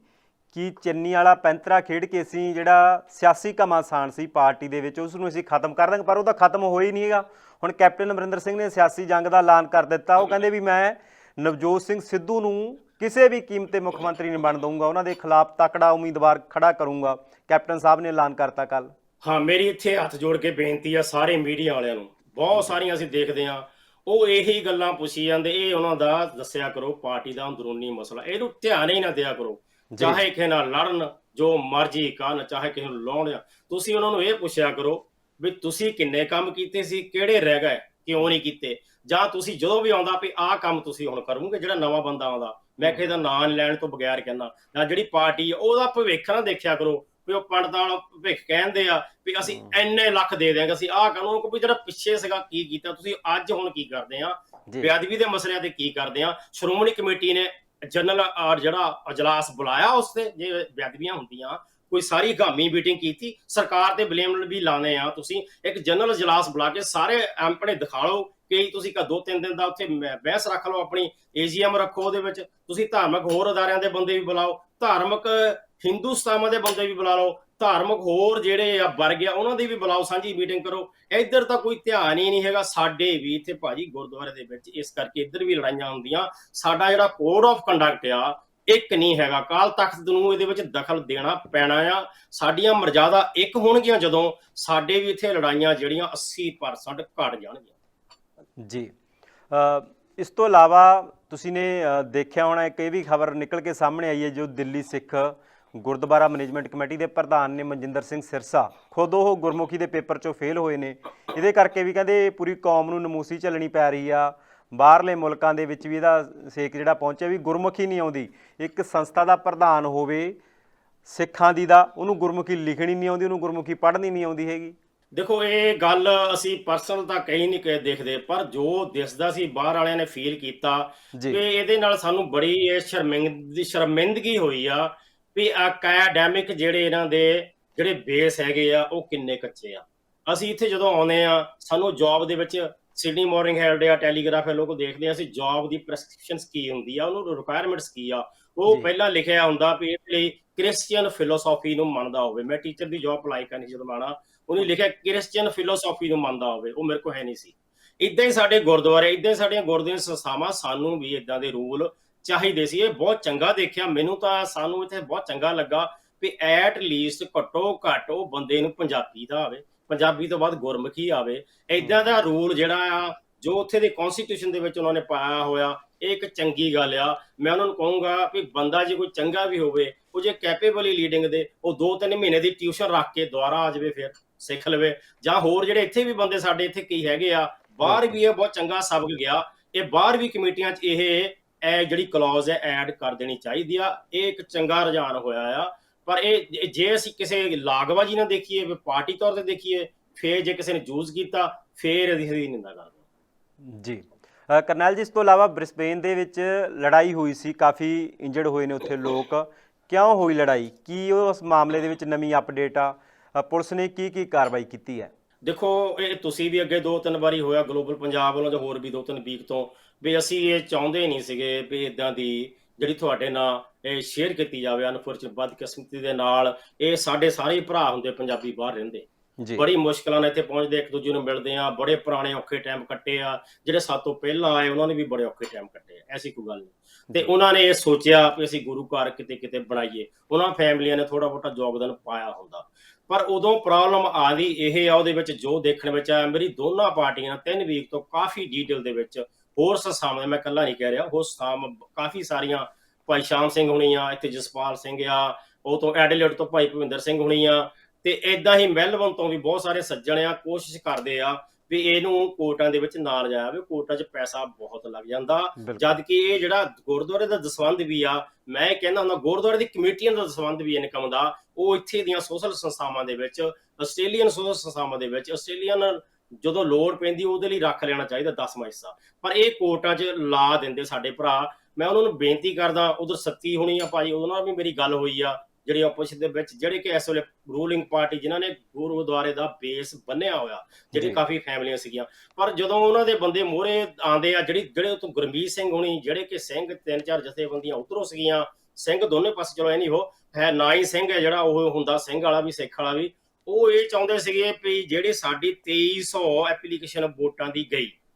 ਕਿ ਚੰਨੀ ਵਾਲਾ ਪੈਂਤਰਾ ਖੇਡ ਕੇ ਅਸੀਂ ਜਿਹੜਾ ਸਿਆਸੀ ਘਮਾਸਾਨ ਸੀ ਪਾਰਟੀ ਦੇ ਵਿੱਚ, ਉਸ ਨੂੰ ਅਸੀਂ ਖਤਮ ਕਰ ਦਾਂਗੇ, ਪਰ ਉਹਦਾ ਖਤਮ ਹੋ ਹੀ ਨਹੀਂ ਹੈਗਾ। ਹੁਣ ਕੈਪਟਨ ਅਮਰਿੰਦਰ ਸਿੰਘ ਨੇ ਸਿਆਸੀ ਜੰਗ ਦਾ ਐਲਾਨ ਕਰ ਦਿੱਤਾ। ਉਹ ਕਹਿੰਦੇ ਵੀ ਮੈਂ ਨਵਜੋਤ ਸਿੰਘ ਸਿੱਧੂ ਨੂੰ ਕਿਸੇ ਵੀ ਕੀਮਤ ਤੇ ਮੁੱਖ ਮੰਤਰੀ ਨਹੀਂ ਬਣ ਦਊਂਗਾ, ਉਹਨਾਂ ਦੇ ਖਿਲਾਫ ਤਕੜਾ ਉਮੀਦਵਾਰ ਖੜਾ ਕਰੂੰਗਾ, ਕੈਪਟਨ ਸਾਹਿਬ ਨੇ ਐਲਾਨ ਕਰਤਾ ਕੱਲ। ਹਾਂ, ਮੇਰੀ ਇੱਥੇ ਹੱਥ ਜੋੜ ਕੇ ਬੇਨਤੀ ਆ ਸਾਰੇ ਮੀਡੀਆ ਵਾਲਿਆਂ ਨੂੰ, ਬਹੁਤ ਸਾਰੀਆਂ ਅਸੀਂ ਦੇਖਦੇ ਹਾਂ ਉਹ ਇਹੀ ਗੱਲਾਂ ਪੁੱਛੀ ਜਾਂਦੇ, ਇਹ ਉਹਨਾਂ ਦਾ ਦੱਸਿਆ ਕਰੋ ਪਾਰਟੀ ਦਾ ਅੰਦਰੂਨੀ ਮਸਲਾ, ਇਹਨੂੰ ਧਿਆਨ ਹੀ ਨਾ ਦਿਆ ਕਰੋ। ਚਾਹੇ ਕਿਸੇ ਨਾਲ ਲੜਨ, ਜੋ ਮਰਜ਼ੀ ਕਰਨ, ਚਾਹੇ ਕਿਸੇ ਨੂੰ ਲਾਉਣ, ਤੁਸੀਂ ਉਹਨਾਂ ਨੂੰ ਇਹ ਪੁੱਛਿਆ ਕਰੋ ਵੀ ਤੁਸੀਂ ਕਿੰਨੇ ਕੰਮ ਕੀਤੇ ਸੀ, ਕਿਹੜੇ ਰਹਿ ਗਏ, ਕਿਉਂ ਨਹੀਂ ਕੀਤੇ, ਜਾਂ ਤੁਸੀਂ ਜਦੋਂ ਵੀ ਆਉਂਦਾ ਵੀ ਆਹ ਕੰਮ ਤੁਸੀਂ ਹੁਣ ਕਰੋਗੇ। ਜਿਹੜਾ ਨਵਾਂ ਬੰਦਾ ਆਉਂਦਾ, ਮੈਂ ਕਿਸੇ ਦਾ ਨਾਂ ਲੈਣ ਤੋਂ ਬਗੈਰ ਕਹਿੰਦਾ, ਜਾਂ ਜਿਹੜੀ ਪਾਰਟੀ ਆ ਉਹਦਾ ਭਵਿੱਖ ਨਾ ਦੇਖਿਆ ਕਰੋ ਵੀ ਉਹ ਪੰਡਤਾਂ ਵਾਲਾ ਭਵਿੱਖ ਕਹਿੰਦੇ ਆ ਵੀ ਅਸੀਂ ਇੰਨੇ ਲੱਖ ਦੇ ਦਿਆਂਗੇ, ਅਸੀਂ ਆਹ ਕਰੋ, ਵੀ ਜਿਹੜਾ ਪਿੱਛੇ ਸੀਗਾ ਕੀ ਕੀਤਾ ਤੁਸੀਂ, ਅੱਜ ਹੁਣ ਕੀ ਕਰਦੇ ਆ, ਬੇਅਦਬੀ ਦੇ ਮਸਲਿਆਂ ਤੇ ਕੀ ਕਰਦੇ ਆ। ਸ਼੍ਰੋਮਣੀ ਕਮੇਟੀ ਨੇ ਜਨਰਲ ਜਿਹੜਾ ਅਜਲਾਸ ਬੁਲਾਇਆ, ਉਸ ਤੇ ਜੇ ਬੇਅਦਬੀਆਂ ਹੁੰਦੀਆਂ ਕੋਈ ਸਾਰੀ ਗਾਮੀ ਮੀਟਿੰਗ ਕੀਤੀ, ਸਰਕਾਰ ਤੇ ਬਲੇਮ ਵੀ ਲਾਣੇ ਆ। ਤੁਸੀਂ ਇੱਕ ਜਨਰਲ ਅਜਲਾਸ ਬੁਲਾ ਕੇ ਸਾਰੇ ਆਪਣੇ ਦਿਖਾ ਲਓ ਕਿ ਤੁਸੀਂ 2-3 ਦਿਨ ਦਾ ਉੱਥੇ ਬਹਿਸ ਰੱਖ ਲਓ, ਆਪਣੀ AGM ਰੱਖੋ, ਉਹਦੇ ਵਿੱਚ ਤੁਸੀਂ ਧਾਰਮਿਕ ਹੋਰ ਅਦਾਰਿਆਂ ਦੇ ਬੰਦੇ ਵੀ ਬੁਲਾਓ, ਧਾਰਮਿਕ ਹਿੰਦੂ ਸਥਾਨਾਂ ਦੇ ਬੰਦੇ ਵੀ ਬੁਲਾ ਲਓ, ਧਾਰਮਿਕ ਹੋਰ ਜਿਹੜੇ ਆ ਵਰਗ ਆ ਉਹਨਾਂ ਦੀ ਵੀ ਬੁਲਾਓ, ਸਾਂਝੀ ਮੀਟਿੰਗ ਕਰੋ। ਇੱਧਰ ਤਾਂ ਕੋਈ ਧਿਆਨ ਹੀ ਨਹੀਂ ਹੈਗਾ। ਸਾਡੇ ਵੀ ਇੱਥੇ ਭਾਜੀ ਗੁਰਦੁਆਰੇ ਦੇ ਵਿੱਚ ਇਸ ਕਰਕੇ ਇੱਧਰ ਵੀ ਲੜਾਈਆਂ ਹੁੰਦੀਆਂ। ਸਾਡਾ ਜਿਹੜਾ ਕੋਡ ਆਫ ਕੰਡਕਟ ਆ ਇੱਕ ਨਹੀਂ ਹੈਗਾ, ਅਕਾਲ ਤਖਤ ਨੂੰ ਇਹਦੇ ਵਿੱਚ ਦਖਲ ਦੇਣਾ ਪੈਣਾ ਆ। ਸਾਡੀਆਂ ਮਰਜ਼ਾਦਾ ਇੱਕ ਹੋਣਗੀਆਂ ਜਦੋਂ ਸਾਡੇ ਵੀ ਇੱਥੇ ਲੜਾਈਆਂ ਜਿਹੜੀਆਂ 80% ਘਟ ਜਾਣਗੀਆਂ। ਜੀ, ਇਸ ਤੋਂ ਇਲਾਵਾ ਤੁਸੀਂ ਨੇ ਦੇਖਿਆ ਹੋਣਾ ਇੱਕ ਇਹ ਵੀ ਖਬਰ ਨਿਕਲ ਕੇ ਸਾਹਮਣੇ ਆਈ ਹੈ, ਜੋ ਦਿੱਲੀ ਸਿੱਖ ਗੁਰਦੁਆਰਾ ਮੈਨੇਜਮੈਂਟ ਕਮੇਟੀ ਦੇ ਪ੍ਰਧਾਨ ਨੇ ਮਨਜਿੰਦਰ ਸਿੰਘ ਸਿਰਸਾ, ਖੁਦ ਉਹ ਗੁਰਮੁਖੀ ਦੇ ਪੇਪਰ 'ਚੋਂ ਫੇਲ ਹੋਏ ਨੇ। ਇਹਦੇ ਕਰਕੇ ਵੀ ਕਹਿੰਦੇ ਪੂਰੀ ਕੌਮ ਨੂੰ ਨਮੂਸੀ ਝੱਲਣੀ ਪੈ ਰਹੀ ਆ। ਬਾਹਰਲੇ ਮੁਲਕਾਂ ਦੇ ਵਿੱਚ ਵੀ ਇਹਦਾ ਸੇਕ ਜਿਹੜਾ ਪਹੁੰਚਿਆ ਵੀ ਗੁਰਮੁਖੀ ਨਹੀਂ ਆਉਂਦੀ। ਇੱਕ ਸੰਸਥਾ ਦਾ ਪ੍ਰਧਾਨ ਹੋਵੇ ਸਿੱਖਾਂ ਦੀ ਦਾ, ਉਹਨੂੰ ਗੁਰਮੁਖੀ ਲਿਖਣੀ ਨਹੀਂ ਆਉਂਦੀ, ਉਹਨੂੰ ਗੁਰਮੁਖੀ ਪੜ੍ਹਨੀ ਨਹੀਂ ਆਉਂਦੀ ਹੈਗੀ। ਦੇਖੋ, ਇਹ ਗੱਲ ਅਸੀਂ ਪਰਸਨਲ ਤਾਂ ਕਈ ਨਹੀਂ ਦੇਖਦੇ, ਪਰ ਜੋ ਦਿਸਦਾ ਸੀ ਬਾਹਰ ਵਾਲਿਆਂ ਨੇ ਫੀਲ ਕੀਤਾ ਕਿ ਇਹਦੇ ਨਾਲ ਸਾਨੂੰ ਬੜੀ ਇਹ ਸ਼ਰਮਿੰਦਗੀ ਹੋਈ ਆ ਵੀ ਅਕੈਡੈਮਿਕ ਜਿਹੜੇ ਇਹਨਾਂ ਦੇ ਜਿਹੜੇ ਬੇਸ ਹੈਗੇ ਆ ਉਹ ਕਿੰਨੇ ਕੱਚੇ ਆ। ਅਸੀਂ ਇੱਥੇ ਜਦੋਂ ਆਉਂਦੇ ਆ, ਸਾਨੂੰ ਜੌਬ ਦੇ ਵਿੱਚ ਸਿਡਨੀ ਮਾਰਨਿੰਗ ਹੈਰਲਡ ਆ, ਟੈਲੀਗ੍ਰਾਫ ਹੈ, ਲੋਕ ਦੇਖਦੇ ਆ ਅਸੀਂ ਜੌਬ ਦੀ ਪ੍ਰੈਸਕ੍ਰਿਪਸ਼ਨਸ ਕੀ ਹੁੰਦੀ ਆ, ਉਹਨੂੰ ਰਿਕੁਆਇਰਮੈਂਟਸ ਕੀ ਆ, ਉਹ ਪਹਿਲਾਂ ਲਿਖਿਆ ਹੁੰਦਾ ਵੀ ਇਹਦੇ ਲਈ ਕ੍ਰਿਸਚੀਅਨ ਫਿਲੋਸੋਫੀ ਨੂੰ ਮੰਨਦਾ ਹੋਵੇ। ਮੈਂ ਟੀਚਰ ਦੀ ਜੌਬ ਅਪਲਾਈ ਕਰਨੀ ਜਦੋਂ ਲਾਣਾ, ਉਹਨੇ ਲਿਖਿਆ ਕ੍ਰਿਸਚੀਅਨ ਫਿਲੋਸੋਫੀ ਨੂੰ ਮੰਨਦਾ ਹੋਵੇ, ਉਹ ਮੇਰੇ ਕੋਲ ਹੈ ਨਹੀਂ ਸੀ। ਇਦਾਂ ਹੀ ਸਾਡੇ ਗੁਰਦੁਆਰੇ, ਇਦਾਂ ਹੀ ਸਾਡੀਆਂ ਗੁਰਦੁਆਰਾ ਸੰਸਥਾਵਾਂ, ਸਾਨੂੰ ਵੀ ਇਦਾਂ ਦੇ ਰੂਲ ਚਾਹੀਦੇ ਸੀ। ਇਹ ਬਹੁਤ ਚੰਗਾ ਦੇਖਿਆ ਮੈਨੂੰ ਤਾਂ, ਸਾਨੂੰ ਇੱਥੇ ਬਹੁਤ ਚੰਗਾ ਲੱਗਾ ਵੀ ਐਟ ਲੀਸਟ ਘੱਟੋ ਘੱਟ ਉਹ ਬੰਦੇ ਨੂੰ ਪੰਜਾਬੀ ਦਾ ਆਵੇ, ਪੰਜਾਬੀ ਤੋਂ ਬਾਅਦ ਗੁਰਮੁਖੀ ਆਵੇ। ਇਦਾਂ ਦਾ ਰੂਲ ਜਿਹੜਾ ਆ ਜੋ ਉੱਥੇ ਦੇ ਕਨਸਟੀਟਿਊਸ਼ਨ ਦੇ ਵਿੱਚ ਉਹਨਾਂ ਨੇ ਪਾਇਆ ਹੋਇਆ, ਇਹ ਇੱਕ ਚੰਗੀ ਗੱਲ ਆ। ਮੈਂ ਉਹਨਾਂ ਨੂੰ ਕਹੂੰਗਾ ਵੀ ਬੰਦਾ ਜੇ ਕੋਈ ਚੰਗਾ ਵੀ ਹੋਵੇ, ਉਹ ਜੇ ਕੈਪੇਬਲ ਹੀ ਲੀਡਿੰਗ ਦੇ, ਉਹ 2-3 ਮਹੀਨੇ ਦੀ ਟਿਊਸ਼ਨ ਰੱਖ ਕੇ ਦੁਬਾਰਾ ਆ ਜਾਵੇ, ਫਿਰ ਸਿੱਖ ਲਵੇ। ਜਾਂ ਹੋਰ ਜਿਹੜੇ ਇੱਥੇ ਵੀ ਬੰਦੇ ਸਾਡੇ ਇੱਥੇ ਕਈ ਹੈਗੇ ਆ, ਬਾਹਰ ਵੀ ਇਹ ਬਹੁਤ ਚੰਗਾ ਸਬਕ ਗਿਆ। ਇਹ ਬਾਹਰ ਵੀ ਕਮੇਟੀਆਂ 'ਚ ਇਹ ਜਿਹੜੀ ਕਲੌਜ਼ ਹੈ ਐਡ ਕਰ ਦੇਣੀ ਚਾਹੀਦੀ ਆ। ਇਹ ਇੱਕ ਚੰਗਾ ਰੁਝਾਨ ਹੋਇਆ ਆ। ਪਰ ਇਹ ਜੇ ਅਸੀਂ ਕਿਸੇ ਲਾਗਬਾਜੀ ਨਾਲ ਦੇਖੀਏ, ਪਾਰਟੀ ਤੌਰ ਤੇ ਦੇਖੀਏ, ਫੇਰ ਜੇ ਕਿਸੇ ਨੇ ਯੂਜ਼ ਕੀਤਾ, ਫੇਰ ਇਹਦੀ ਨਿੰਦਾ ਕਰਦੇ। ਜੀ ਕਰਨੈਲ ਜੀ, ਇਸ ਤੋਂ ਇਲਾਵਾ ਬ੍ਰਿਸਬੇਨ ਦੇ ਵਿੱਚ ਲੜਾਈ ਹੋਈ ਸੀ, ਕਾਫੀ ਇੰਜਰਡ ਹੋਏ ਨੇ ਉੱਥੇ ਲੋਕ। ਕਿਉਂ ਹੋਈ ਲੜਾਈ, ਕੀ ਉਸ ਮਾਮਲੇ ਦੇ ਵਿੱਚ ਨਵੀਂ ਅਪਡੇਟ ਆ, ਪੁਲਿਸ ਨੇ ਕੀ ਕਾਰਵਾਈ ਕੀਤੀ ਹੈ? ਦੇਖੋ, ਇਹ ਤੁਸੀਂ ਵੀ ਅੱਗੇ 2-3 ਵਾਰੀ ਹੋਇਆ ਗਲੋਬਲ ਪੰਜਾਬ ਵੱਲੋਂ, ਜਾਂ ਹੋਰ ਵੀ 2-3 ਵੀਕ ਤੋਂ, ਵੀ ਅਸੀਂ ਇਹ ਚਾਹੁੰਦੇ ਨਹੀਂ ਸੀਗੇ ਵੀ ਇਦਾਂ ਦੀ ਜਿਹੜੀ ਤੁਹਾਡੇ ਨਾਲ ਇਹ ਸ਼ੇਅਰ ਕੀਤੀ ਜਾਵੇ। ਅਨਫੋਰਚੂਨੇਟ ਬਦਕਿਸਮਤੀ ਦੇ ਨਾਲ ਇਹ ਸਾਡੇ ਸਾਰੇ ਭਰਾ ਹੁੰਦੇ ਪੰਜਾਬੀ ਬਾਹਰ ਰਹਿੰਦੇ, ਬੜੀ ਮੁਸ਼ਕਲਾਂ ਨਾਲ ਇੱਥੇ ਪਹੁੰਚਦੇ, ਇੱਕ ਦੂਜੇ ਨੂੰ ਮਿਲਦੇ ਆ, ਬੜੇ ਪੁਰਾਣੇ ਔਖੇ ਟਾਈਮ ਕੱਟੇ ਆ। ਜਿਹੜੇ ਸਾਤੋਂ ਪਹਿਲਾਂ ਆਏ ਉਹਨਾਂ ਨੇ ਵੀ ਬੜੇ ਔਖੇ ਟਾਈਮ ਕੱਟੇ ਆ, ਐਸੀ ਕੋਈ ਗੱਲ ਨਹੀਂ। ਤੇ ਉਹਨਾਂ ਨੇ ਇਹ ਸੋਚਿਆ ਵੀ ਅਸੀਂ ਗੁਰੂ ਘਰ ਕਿਤੇ ਬਣਾਈਏ, ਉਹਨਾਂ ਫੈਮਲੀਆਂ ਨੇ ਥੋੜਾ ਬਹੁਤਾ ਯੋਗਦਾਨ ਪਾਇਆ ਹੁੰਦਾ। ਪਰ ਉਦੋਂ ਪ੍ਰੋਬਲਮ ਆਦੀ ਇਹ ਆ, ਉਹਦੇ ਵਿੱਚ ਜੋ ਦੇਖਣ ਵਿੱਚ ਆਇਆ, ਮੇਰੀ ਦੋਨਾਂ ਪਾਰਟੀਆਂ 3 ਵੀਕ ਤੋਂ ਕਾਫੀ ਡੀਟੇਲ ਦੇ ਵਿੱਚ, ਹੋਰ ਸੰਸਥਾਵਾਂ, ਮੈਂ ਇਕੱਲਾ ਨਹੀਂ ਕਹਿ ਰਿਹਾ, ਹੋਰ ਸੰਸਥਾਵਾਂ ਕਾਫੀ ਸਾਰੀਆਂ, ਭਾਈ ਸ਼ਾਮ ਸਿੰਘ ਹੋਣੀ ਆ, ਇੱਥੇ ਜਸਪਾਲ ਸਿੰਘ ਆ, ਉਹ ਤੋਂ ਐਡੀਲੇਡ ਤੋਂ ਭਾਈ ਭਵਿੰਦਰ ਸਿੰਘ ਹੋਣੀ ਆ, ਤੇ ਏਦਾਂ ਹੀ ਮੈਲਬਨ ਤੋਂ ਵੀ ਬਹੁਤ ਸਾਰੇ ਸੱਜਣ ਆ, ਕੋਸ਼ਿਸ਼ ਕਰਦੇ ਆ ਵੀ ਇਹਨੂੰ ਕੋਰਟਾਂ ਦੇ ਵਿੱਚ ਨਾ ਲਿਜਾਇਆ ਜਾਵੇ। ਕੋਰਟਾਂ 'ਚ ਪੈਸਾ ਬਹੁਤ ਲੱਗ ਜਾਂਦਾ, ਜਦ ਕਿ ਇਹ ਜਿਹੜਾ ਗੁਰਦੁਆਰੇ ਦਾ ਦਸਵੰਧ ਵੀ ਆ, ਮੈਂ ਕਹਿੰਦਾ ਹੁੰਦਾ ਗੁਰਦੁਆਰੇ ਦੀ ਕਮੇਟੀਆਂ ਦਾ ਦਸਵੰਧ ਵੀ ਇਨਕਮ ਦਾ, ਉਹ ਇੱਥੇ ਦੀਆਂ ਸੋਸ਼ਲ ਸੰਸਥਾਵਾਂ ਦੇ ਵਿੱਚ, ਆਸਟ੍ਰੇਲੀਅਨ ਸੋਸ਼ਲ ਸੰਸਥਾਵਾਂ ਦੇ ਵਿੱਚ, ਆਸਟ੍ਰੇਲੀਅਨ ਜਦੋਂ ਲੋੜ ਪੈਂਦੀ ਉਹਦੇ ਲਈ ਰੱਖ ਲੈਣਾ ਚਾਹੀਦਾ 10ਵਾਂ ਹਿੱਸਾ। ਪਰ ਇਹ ਕੋਰਟਾਂ 'ਚ ਲਾ ਦਿੰਦੇ ਸਾਡੇ ਭਰਾ। ਮੈਂ ਉਹਨਾਂ ਨੂੰ ਬੇਨਤੀ ਕਰਦਾ, ਉਧਰ ਸੱਤੀ ਹੋਣੀ ਆ ਭਾਜੀ, ਉਹਦੇ ਨਾਲ ਵੀ ਮੇਰੀ ਗੱਲ ਹੋਈ ਆ, ਜਿਹੜੀ ਆਪੋਜੀਸ਼ਨ ਦੇ ਵਿੱਚ, ਜਿਹੜੇ ਕਿ ਇਸ ਵੇਲੇ ਰੂਲਿੰਗ ਪਾਰਟੀ, ਜਿਨ੍ਹਾਂ ਨੇ ਗੁਰਦੁਆਰੇ ਦਾ ਬੇਸ ਬੰਨਿਆ ਹੋਇਆ, ਜਿਹੜੀ ਕਾਫੀ ਫੈਮਲੀਆਂ ਸੀਗੀਆਂ। ਪਰ ਜਦੋਂ ਉਹਨਾਂ ਦੇ ਬੰਦੇ ਮੋਹਰੇ ਆਉਂਦੇ ਆ, ਜਿਹੜੇ ਉਤੋਂ ਗੁਰਮੀਤ ਸਿੰਘ ਹੋਣੀ, ਜਿਹੜੇ ਕਿ ਸਿੰਘ 3-4 ਜਥੇਬੰਦੀਆਂ ਉਧਰੋਂ ਸੀਗੀਆਂ, ਸਿੰਘ ਦੋਨੇ ਪਾਸੇ, ਚਲੋ ਇਹ ਨਹੀਂ ਉਹ ਹੈ ਨਾ ਹੀ ਸਿੰਘ ਹੈ ਜਿਹੜਾ ਉਹ ਹੁੰਦਾ, ਸਿੰਘ ਵਾਲਾ ਵੀ ਸਿੱਖ ਵਾਲਾ ਵੀ, ਉਹ ਇਹ ਚਾਹੁੰਦੇ ਸੀਗੇ ਵੀ ਜਿਹੜੇ ਸਾਡੀ 2300 ਐਪਲੀਕੇਸ਼ਨ ਵੋਟਾਂ ਦੀ ਗਈ,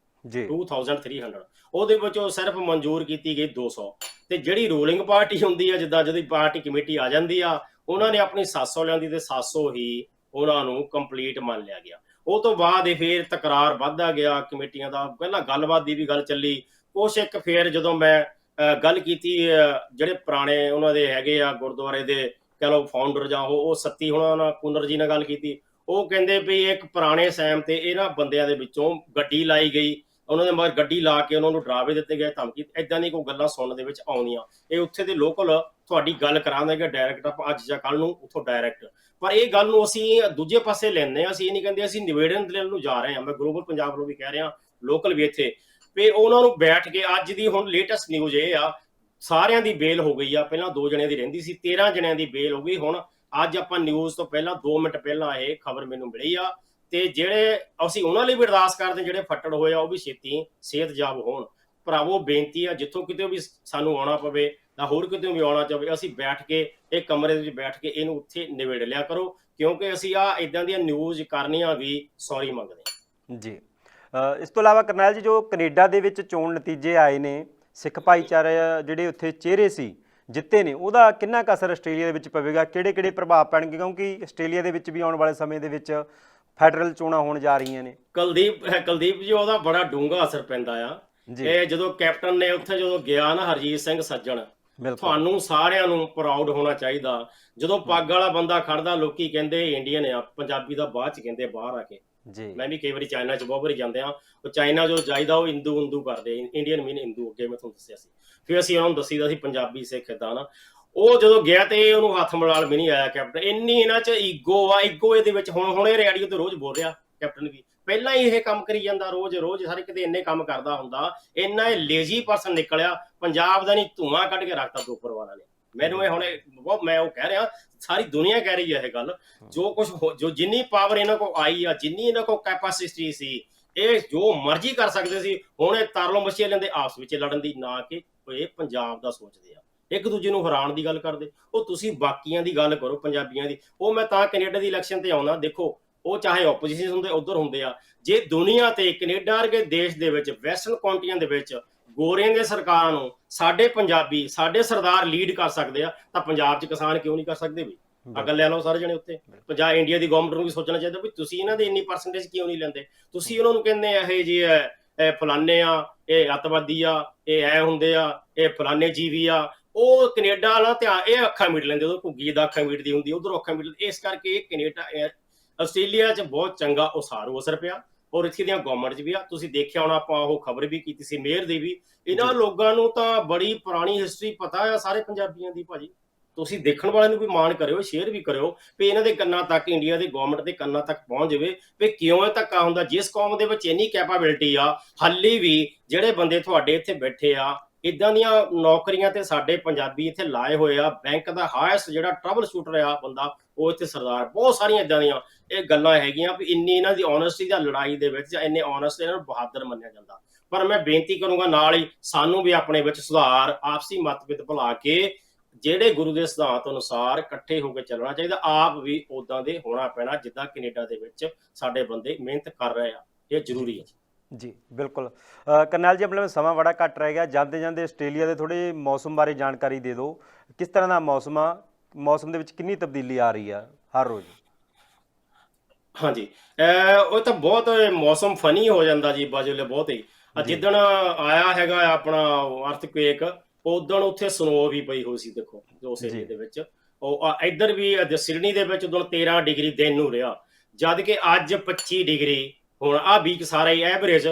ਜੀ 2300 ਉਹਦੇ ਵਿੱਚੋਂ ਸਿਰਫ ਮਨਜ਼ੂਰ ਕੀਤੀ ਗਈ 200। ਤੇ ਜਿਹੜੀ ਰੂਲਿੰਗ ਪਾਰਟੀ ਹੁੰਦੀ ਆ, ਜਿੱਦਾਂ ਜਿਹਦੀ ਪਾਰਟੀ ਕਮੇਟੀ ਆ ਜਾਂਦੀ ਆ, ਉਹਨਾਂ ਨੇ ਆਪਣੀ 700 ਲਿਆਂਦੀ ਤੇ 700 ਹੀ ਉਹਨਾਂ ਨੂੰ ਕੰਪਲੀਟ ਮੰਨ ਲਿਆ ਗਿਆ। ਉਹ ਤੋਂ ਬਾਅਦ ਇਹ ਫੇਰ ਤਕਰਾਰ ਵੱਧਦਾ ਗਿਆ ਕਮੇਟੀਆਂ ਦਾ, ਪਹਿਲਾਂ ਗੱਲਬਾਤ ਦੀ ਵੀ ਗੱਲ ਚੱਲੀ ਕੁਛ ਇੱਕ। ਫੇਰ ਜਦੋਂ ਮੈਂ ਗੱਲ ਕੀਤੀ ਜਿਹੜੇ ਪੁਰਾਣੇ ਉਹਨਾਂ ਦੇ ਹੈਗੇ ਆ ਗੁਰਦੁਆਰੇ ਦੇ ਕਹਿ ਲਓ ਫਾਊਂਡਰ ਜਾਂ ਉਹ ਸੱਤੀ ਹੁਣ ਨਾਲ ਕੁਨਰ ਜੀ ਨਾਲ ਗੱਲ ਕੀਤੀ, ਉਹ ਕਹਿੰਦੇ ਵੀ ਇੱਕ ਪੁਰਾਣੇ ਸੈਮ ਤੇ ਇਹਨਾਂ ਬੰਦਿਆਂ ਦੇ ਵਿੱਚੋਂ ਗੱਡੀ ਲਾਈ ਗਈ, ਉਹਨਾਂ ਦੇ ਮਗਰ ਗੱਡੀ ਲਾ ਕੇ ਉਹਨਾਂ ਨੂੰ ਡਰਾਵੇ ਦਿੱਤੇ ਗਏ, ਧਮਕੀ, ਇਦਾਂ ਦੀ ਕੋਈ ਗੱਲਾਂ ਸੁਣਨ ਦੇ ਵਿੱਚ ਆਉਂਦੀਆਂ। ਇਹ ਉੱਥੇ ਦੇ ਲੋਕਲ ਤੁਹਾਡੀ ਗੱਲ ਕਰਾਂਗੇ ਡਾਇਰੈਕਟ, ਆਪਾਂ ਅੱਜ ਜਾਂ ਕੱਲ ਨੂੰ ਉੱਥੋਂ ਡਾਇਰੈਕਟ। ਪਰ ਇਹ ਗੱਲ ਨੂੰ ਅਸੀਂ ਦੂਜੇ ਪਾਸੇ ਲੈਂਦੇ ਹਾਂ, ਅਸੀਂ ਇਹ ਨਹੀਂ ਕਹਿੰਦੇ ਅਸੀਂ ਨਿਬੇੜਨ ਦੇ ਨੂੰ ਜਾ ਰਹੇ ਹਾਂ। ਮੈਂ ਗਲੋਬਲ ਪੰਜਾਬ ਨੂੰ ਵੀ ਕਹਿ ਰਿਹਾ, ਲੋਕਲ ਵੀ ਇੱਥੇ, ਵੀ ਉਹਨਾਂ ਨੂੰ ਬੈਠ ਕੇ ਅੱਜ ਦੀ ਹੁਣ ਲੇਟੈਸਟ ਨਿਊਜ਼ ਇਹ ਆ, ਸਾਰਿਆਂ ਦੀ ਬੇਲ ਹੋ ਗਈ ਆ। ਪਹਿਲਾਂ 2 ਜਣਿਆਂ ਦੀ ਰਹਿੰਦੀ ਸੀ, 13 ਜਣਿਆਂ ਦੀ ਬੇਲ ਹੋ ਗਈ। ਹੁਣ ਅੱਜ ਆਪਾਂ ਨਿਊਜ਼ ਤੋਂ ਪਹਿਲਾਂ 2 ਮਿੰਟ ਪਹਿਲਾਂ ਇਹ ਖਬਰ ਮੈਨੂੰ ਮਿਲੀ ਆ। ਤੇ ਜਿਹੜੇ ਅਸੀਂ ਉਹਨਾਂ ਲਈ ਵੀ ਅਰਦਾਸ ਕਰਦੇ ਜਿਹੜੇ ਫੱਟੜ ਹੋਏ ਆ, ਉਹ ਵੀ ਛੇਤੀ ਸਿਹਤਯਾਬ ਹੋਣ। ਭਰਾਵੋ ਬੇਨਤੀ ਆ, ਜਿੱਥੋਂ ਕਿਤੇ ਵੀ ਸਾਨੂੰ ਆਉਣਾ ਪਵੇ ਜਾਂ ਹੋਰ ਕਿਤੇ ਵੀ ਆਉਣਾ ਚਾਹਵੇ, ਅਸੀਂ ਬੈਠ ਕੇ ਇਹ ਕਮਰੇ ਦੇ ਵਿੱਚ ਬੈਠ ਕੇ ਇਹਨੂੰ ਉੱਥੇ ਨਿਬੇੜ ਲਿਆ ਕਰੋ, ਕਿਉਂਕਿ ਅਸੀਂ ਆ ਇਦਾਂ ਦੀਆਂ ਨਿਊਜ਼ ਕਰਨੀਆਂ ਵੀ ਸੌਰੀ ਮੰਗਦੇ ਹਾਂ ਜੀ। ਇਸ ਤੋਂ ਇਲਾਵਾ ਕਰਨੈਲ ਜੀ, ਜੋ ਕੈਨੇਡਾ ਦੇ ਵਿੱਚ ਚੋਣ ਨਤੀਜੇ ਆਏ ਨੇ, ਸਿੱਖ ਭਾਈਚਾਰੇ ਜਿਹੜੇ ਉੱਥੇ ਚਿਹਰੇ ਸੀ ਜਿੱਤੇ ਨੇ, ਉਹਦਾ ਕਿੰਨਾ ਕੁ ਅਸਰ ਆਸਟ੍ਰੇਲੀਆ ਦੇ ਵਿੱਚ ਪਵੇਗਾ? ਕਿਹੜੇ ਪ੍ਰਭਾਵ ਪੈਣਗੇ? ਕਿਉਂਕਿ ਆਸਟ੍ਰੇਲੀਆ ਦੇ ਵਿੱਚ ਵੀ ਆਉਣ ਵਾਲੇ ਸਮੇਂ ਦੇ ਵਿੱਚ ਫੈਡਰਲ ਚੋਣਾਂ ਹੋਣ ਜਾ ਰਹੀਆਂ ਨੇ। ਕੁਲਦੀਪ ਜੀ, ਉਹਦਾ ਬੜਾ ਡੂੰਘਾ ਅਸਰ ਪੈਂਦਾ ਆ। ਇਹ ਜਦੋਂ ਕੈਪਟਨ ਨੇ ਉੱਥੇ ਜਦੋਂ ਗਿਆ ਨਾ, ਹਰਜੀਤ ਸਿੰਘ ਸੱਜਣ, ਤੁਹਾਨੂੰ ਸਾਰਿਆਂ ਨੂੰ ਪ੍ਰਾਊਡ ਹੋਣਾ ਚਾਹੀਦਾ। ਜਦੋਂ ਪੱਗ ਵਾਲਾ ਬੰਦਾ ਖੜਦਾ, ਲੋਕੀ ਕਹਿੰਦੇ ਇੰਡੀਅਨ ਆ, ਪੰਜਾਬੀ ਦਾ ਬਾਅਦ ਚ ਕਹਿੰਦੇ ਬਾਹਰ ਆ ਕੇ। ਮੈਂ ਵੀ ਕਈ ਵਾਰੀ ਚਾਈਨਾ ਚ ਬਹੁਤ ਵਾਰੀ ਜਾਂਦੇ ਆ, ਉਹ ਚਾਈਨਾ ਜੋ ਜਾਈਦਾ ਉਹ ਹਿੰਦੂ ਕਰਦੇ, ਇੰਡੀਅਨ ਮੀਨ ਹਿੰਦੂ, ਅੱਗੇ ਮੈਂ ਤੁਹਾਨੂੰ ਦੱਸਿਆ ਸੀ। ਫਿਰ ਅਸੀਂ ਉਹਨਾਂ ਨੂੰ ਦੱਸੀਦਾ ਸੀ ਪੰਜਾਬੀ ਸਿੱਖ ਏਦਾਂ ਨਾ। ਉਹ ਜਦੋਂ ਗਿਆ ਤੇ ਉਹਨੂੰ ਹੱਥ ਮਿਲਾਉਣ ਵੀ ਨਹੀਂ ਆਇਆ ਕੈਪਟਨ। ਇੰਨੀ ਇਹਨਾਂ ਚ ਈਗੋ ਆ, ਈਗੋ ਇਹਦੇ ਵਿੱਚ। ਹੁਣ ਇਹ ਰੇਡੀਓ ਤੇ ਰੋਜ਼ ਬੋਲ ਰਿਹਾ ਕੈਪਟਨ ਵੀ, ਪਹਿਲਾਂ ਹੀ ਇਹ ਕੰਮ ਕਰੀ ਜਾਂਦਾ ਰੋਜ਼ ਹਰ ਕਿਤੇ ਇੰਨੇ ਕੰਮ ਕਰਦਾ ਹੁੰਦਾ। ਇੰਨਾ ਇਹ ਲੇਜ਼ੀ ਪਰਸਨ ਨਿਕਲਿਆ, ਪੰਜਾਬ ਦਾ ਨਹੀਂ ਧੂਆਂ ਕੱਢ ਕੇ ਰੱਖਤਾ ਉੱਪਰ ਵਾਲਾ ਨੇ। ਮੈਨੂੰ ਇਹ ਹੁਣ ਬਹੁਤ, ਮੈਂ ਉਹ ਕਹਿ ਰਿਹਾ, ਸਾਰੀ ਦੁਨੀਆ ਕਹਿ ਰਹੀ ਹੈ ਇਹ ਗੱਲ। ਜੋ ਕੁਝ ਜੋ ਜਿੰਨੀ ਪਾਵਰ ਇਹਨਾਂ ਕੋਲ ਆਈ ਆ, ਜਿੰਨੀ ਇਹਨਾਂ ਕੋਲ ਕੈਪੈਸਿਟੀ ਸੀ, ਇਹ ਜੋ ਮਰਜ਼ੀ ਕਰ ਸਕਦੇ ਸੀ। ਹੁਣ ਇਹ ਤਰਲੋ ਮੱਛੀਆਂ ਲੈਂਦੇ ਆਪਸ ਵਿੱਚ ਲੜਨ ਦੀ, ਨਾ ਕਿ ਇਹ ਪੰਜਾਬ ਦਾ ਸੋਚਦੇ ਆ, ਇੱਕ ਦੂਜੇ ਨੂੰ ਹਰਾਉਣ ਦੀ ਗੱਲ ਕਰਦੇ। ਉਹ ਤੁਸੀਂ ਬਾਕੀਆਂ ਦੀ ਗੱਲ ਕਰੋ, ਪੰਜਾਬੀਆਂ ਦੀ। ਉਹ ਮੈਂ ਤਾਂ ਕੈਨੇਡਾ ਦੀ ਇਲੈਕਸ਼ਨ ਤੇ ਆਉਣਾ, ਦੇਖੋ ਉਹ ਚਾਹੇ ਓਪੋਜੀਸ਼ਨ ਹੁੰਦੇ ਉੱਧਰ ਹੁੰਦੇ ਆ। ਜੇ ਦੁਨੀਆ ਤੇ ਕੈਨੇਡਾ ਵਰਗੇ ਦੇਸ਼ ਦੇ ਵਿੱਚ, ਵੈਸਟਰਨ ਕੰਟਰੀਆਂ ਦੇ ਵਿੱਚ ਗੋਰਿਆਂ ਦੇ ਸਰਕਾਰਾਂ ਨੂੰ ਸਾਡੇ ਪੰਜਾਬੀ, ਸਾਡੇ ਸਰਦਾਰ ਲੀਡ ਕਰ ਸਕਦੇ ਆ, ਤਾਂ ਪੰਜਾਬ 'ਚ ਕਿਸਾਨ ਕਿਉਂ ਨਹੀਂ ਕਰ ਸਕਦੇ? ਵੀ ਅਗਰ ਲੈ ਲਓ ਸਾਰੇ ਜਣੇ ਉੱਤੇ। ਪੰਜਾਬ ਇੰਡੀਆ ਦੀ ਗਵਰਨਮੈਂਟ ਨੂੰ ਵੀ ਸੋਚਣਾ ਚਾਹੀਦਾ ਵੀ ਤੁਸੀਂ ਇਹਨਾਂ ਦੇ ਇੰਨੀ ਪਰਸੈਂਟੇਜ ਕਿਉਂ ਨਹੀਂ ਲੈਂਦੇ? ਤੁਸੀਂ ਉਹਨਾਂ ਨੂੰ ਕਹਿੰਦੇ ਇਹ ਜੀ ਇਹ ਫਲਾਨੇ ਆ, ਇਹ ਅੱਤਵਾਦੀ ਆ, ਇਹ ਐ ਹੁੰਦੇ ਆ, ਇਹ ਫਲਾਨੇ ਜੀਵੀ ਆ। ਉਹ ਕੈਨੇਡਾ ਵਾਲਾ ਧਿਆਨ, ਇਹ ਅੱਖਾਂ ਮੀਟ ਲੈਂਦੇ, ਉਹ ਘੁੱਗੀ ਦਾ ਅੱਖਾਂ ਮੀਟਦੀ ਹੁੰਦੀ, ਉਧਰੋਂ ਅੱਖਾਂ ਮੀਟ। ਇਸ ਕਰਕੇ ਇਹ ਕੈਨੇਡਾ ਆਸਟ੍ਰੇਲੀਆ 'ਚ ਬਹੁਤ ਚੰਗਾ ਉਸਾਰੂ ਅਸਰ ਪਿਆ, ਔਰ ਇੱਥੇ ਦੀਆਂ ਗਵਰਨਮੈਂਟ 'ਚ ਵੀ ਆ। ਤੁਸੀਂ ਦੇਖਿਆ ਹੋਣਾ, ਆਪਾਂ ਉਹ ਖਬਰ ਵੀ ਕੀਤੀ ਸੀ ਮੇਅਰ ਦੀ ਵੀ। ਇਹਨਾਂ ਲੋਕਾਂ ਨੂੰ ਤਾਂ ਬੜੀ ਪੁਰਾਣੀ ਹਿਸਟਰੀ ਪਤਾ ਆ ਸਾਰੇ ਪੰਜਾਬੀਆਂ ਦੀ। ਭਾਜੀ ਤੁਸੀਂ ਦੇਖਣ ਵਾਲਿਆਂ ਨੂੰ ਵੀ ਮਾਣ ਕਰਿਓ, ਸ਼ੇਅਰ ਵੀ ਕਰਿਓ, ਵੀ ਇਹਨਾਂ ਦੇ ਕੰਨਾਂ ਤੱਕ, ਇੰਡੀਆ ਦੇ ਗਵਰਨਮੈਂਟ ਦੇ ਕੰਨਾਂ ਤੱਕ ਪਹੁੰਚ ਜਾਵੇ ਵੀ ਕਿਉਂ ਇਹ ਧੱਕਾ ਹੁੰਦਾ। ਜਿਸ ਕੌਮ ਦੇ ਵਿੱਚ ਇੰਨੀ ਕੈਪੇਬਿਲਿਟੀ ਆ, ਹਾਲੇ ਵੀ ਜਿਹੜੇ ਬੰਦੇ ਤੁਹਾਡੇ ਇੱਥੇ ਬੈਠੇ ਆ, ਇਦਾਂ ਦੀਆਂ ਨੌਕਰੀਆਂ ਤੇ ਸਾਡੇ ਪੰਜਾਬੀ ਇੱਥੇ ਲਾਏ ਹੋਏ ਆ। ਬੈਂਕ ਦਾ ਹਾਈਐਸਟ ਜਿਹੜਾ ਟਰਬਲ ਸ਼ੂਟਰ ਆ ਬੰਦਾ, ਉਹ ਇੱਥੇ ਸਰਦਾਰ। ਬਹੁਤ ਸਾਰੀਆਂ ਇਦਾਂ ਦੀਆਂ ਇਹ ਗੱਲਾਂ ਹੈਗੀਆਂ ਵੀ ਇੰਨੀ ਇਹਨਾਂ ਦੀ ਓਨੈਸਟੀ ਦਾ ਲੜਾਈ ਦੇ ਵਿੱਚ, ਜਾਂ ਇੰਨੇ ਓਨੈਸਟ, ਇਹਨਾਂ ਨੂੰ ਬਹਾਦਰ ਮੰਨਿਆ ਜਾਂਦਾ। ਪਰ ਮੈਂ ਬੇਨਤੀ ਕਰੂੰਗਾ ਨਾਲ ਹੀ ਸਾਨੂੰ ਵੀ ਆਪਣੇ ਵਿੱਚ ਸੁਧਾਰ, ਆਪਸੀ ਮਤਭੇਦ ਭੁਲਾ ਕੇ ਜਿਹੜੇ ਗੁਰੂ ਦੇ ਸਿਧਾਂਤ ਅਨੁਸਾਰ ਇਕੱਠੇ ਹੋ ਕੇ ਚੱਲਣਾ ਚਾਹੀਦਾ। ਆਪ ਵੀ ਉਦਾਂ ਦੇ ਹੋਣਾ ਪੈਣਾ ਜਿੱਦਾਂ ਕੈਨੇਡਾ ਦੇ ਵਿੱਚ ਸਾਡੇ ਬੰਦੇ ਮਿਹਨਤ ਕਰ ਰਹੇ ਆ। ਇਹ ਜ਼ਰੂਰੀ ਹੈ ਜੀ। ਬਿਲਕੁਲ ਕਰਨੈਲ ਜੀ, ਆਪਣੇ ਸਮਾਂ ਬੜਾ ਘੱਟ ਰਹਿ ਗਿਆ। ਜਾਂਦੇ ਜਾਂਦੇ ਆਸਟ੍ਰੇਲੀਆ ਦੇ ਥੋੜੇ ਮੌਸਮ ਬਾਰੇ ਜਾਣਕਾਰੀ ਦੇ ਦਿਓ। ਕਿਸ ਤਰ੍ਹਾਂ ਦਾ ਮੌਸਮ ਆ? ਮੌਸਮ ਦੇ ਵਿੱਚ ਕਿੰਨੀ ਤਬਦੀਲੀ ਆ ਰਹੀ ਆ ਹਰ ਰੋਜ਼? ਹਾਂਜੀ, ਉਹ ਤਾਂ ਬਹੁਤ ਮੌਸਮ ਫਨੀ ਹੋ ਜਾਂਦਾ ਜੀ ਬਾਜੂਲੇ ਬਹੁਤ ਹੀ। ਜਿੱਦਣ ਆਇਆ ਹੈਗਾ ਆਪਣਾ ਅਰਥਕੁਏਕ, ਉਦੋਂ ਉੱਥੇ ਸਨੋ ਵੀ ਪਈ ਹੋਈ ਸੀ। ਦੇਖੋ ਉਸ ਏਰੀਏ ਦੇ ਵਿੱਚ, ਉਹ ਇੱਧਰ ਵੀ ਸਿਡਨੀ ਦੇ ਵਿੱਚ ਉਦੋਂ 13 ਡਿਗਰੀ ਦਿਨ ਨੂੰ ਰਿਹਾ, ਜਦ ਕਿ ਅੱਜ 25 ਡਿਗਰੀ। ਹੁਣ ਆਹ ਵੀਕ ਸਾਰਾ ਹੀ ਐਵਰੇਜ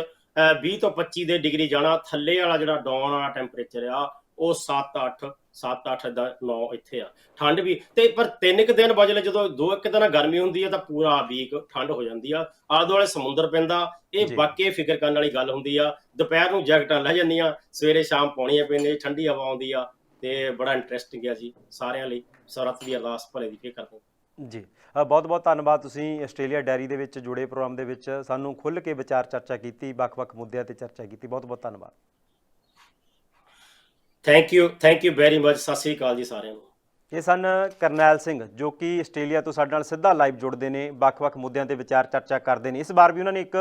20 ਤੋਂ 25 ਦੇ ਡਿਗਰੀ ਜਾਣਾ। ਥੱਲੇ ਵਾਲਾ ਜਿਹੜਾ ਡਾਊਨ ਵਾਲਾ ਟੈਂਪਰੇਚਰ ਆ, ਉਹ 7-8 ਦਾ 9 ਇੱਥੇ ਆ। ਠੰਡ ਵੀ ਤੇ ਪਰ 3 ਕੁ ਦਿਨ ਬਜਲੇ, ਜਦੋਂ 2-1 ਦਿਨ ਗਰਮੀ ਹੁੰਦੀ ਹੈ ਤਾਂ ਪੂਰਾ ਵੀਕ ਠੰਡ ਹੋ ਜਾਂਦੀ ਆ। ਆਲੇ ਦੁਆਲੇ ਸਮੁੰਦਰ ਪੈਂਦਾ। ਇਹ ਵਾਕਈ ਫਿਕਰ ਕਰਨ ਵਾਲੀ ਗੱਲ ਹੁੰਦੀ ਆ। ਦੁਪਹਿਰ ਨੂੰ ਜੈਕਟਾਂ ਲੈ ਜਾਂਦੀਆਂ, ਸਵੇਰੇ ਸ਼ਾਮ ਪਾਉਣੀਆਂ ਪੈਂਦੀਆਂ, ਠੰਡੀ ਹਵਾ ਆਉਂਦੀ ਆ, ਤੇ ਬੜਾ ਇੰਟਰਸਟਿੰਗ ਆ ਜੀ ਸਾਰਿਆਂ ਲਈ। ਸਰਤ ਦੀ ਅਰਦਾਸ ਭਲੇ ਦੀ ਫਿਕਰ ਕਰਦੇ ਜੀ। ਬਹੁਤ ਬਹੁਤ ਧੰਨਵਾਦ, ਤੁਸੀਂ ਆਸਟ੍ਰੇਲੀਆ ਡਾਇਰੀ ਦੇ ਵਿੱਚ ਜੁੜੇ ਪ੍ਰੋਗਰਾਮ ਦੇ ਵਿੱਚ ਸਾਨੂੰ ਖੁੱਲ੍ਹ ਕੇ ਵਿਚਾਰ ਚਰਚਾ ਕੀਤੀ, ਵੱਖ-ਵੱਖ ਮੁੱਦਿਆਂ ਤੇ ਚਰਚਾ ਕੀਤੀ। ਬਹੁਤ ਬਹੁਤ ਧੰਨਵਾਦ। Thank you very much. Sat Sri ਅਕਾਲ ਜੀ ਸਾਰਿਆਂ ਨੂੰ। ਇਹ ਸਨ ਕਰਨੈਲ ਸਿੰਘ, ਜੋ ਕਿ ਆਸਟ੍ਰੇਲੀਆ ਤੋਂ ਸਾਡੇ ਨਾਲ ਸਿੱਧਾ ਲਾਈਵ ਜੁੜਦੇ ਨੇ, ਵੱਖ-ਵੱਖ ਮੁੱਦਿਆਂ ਤੇ ਵਿਚਾਰ ਚਰਚਾ ਕਰਦੇ ਨੇ। ਇਸ ਵਾਰ ਵੀ ਉਹਨਾਂ ਨੇ ਇੱਕ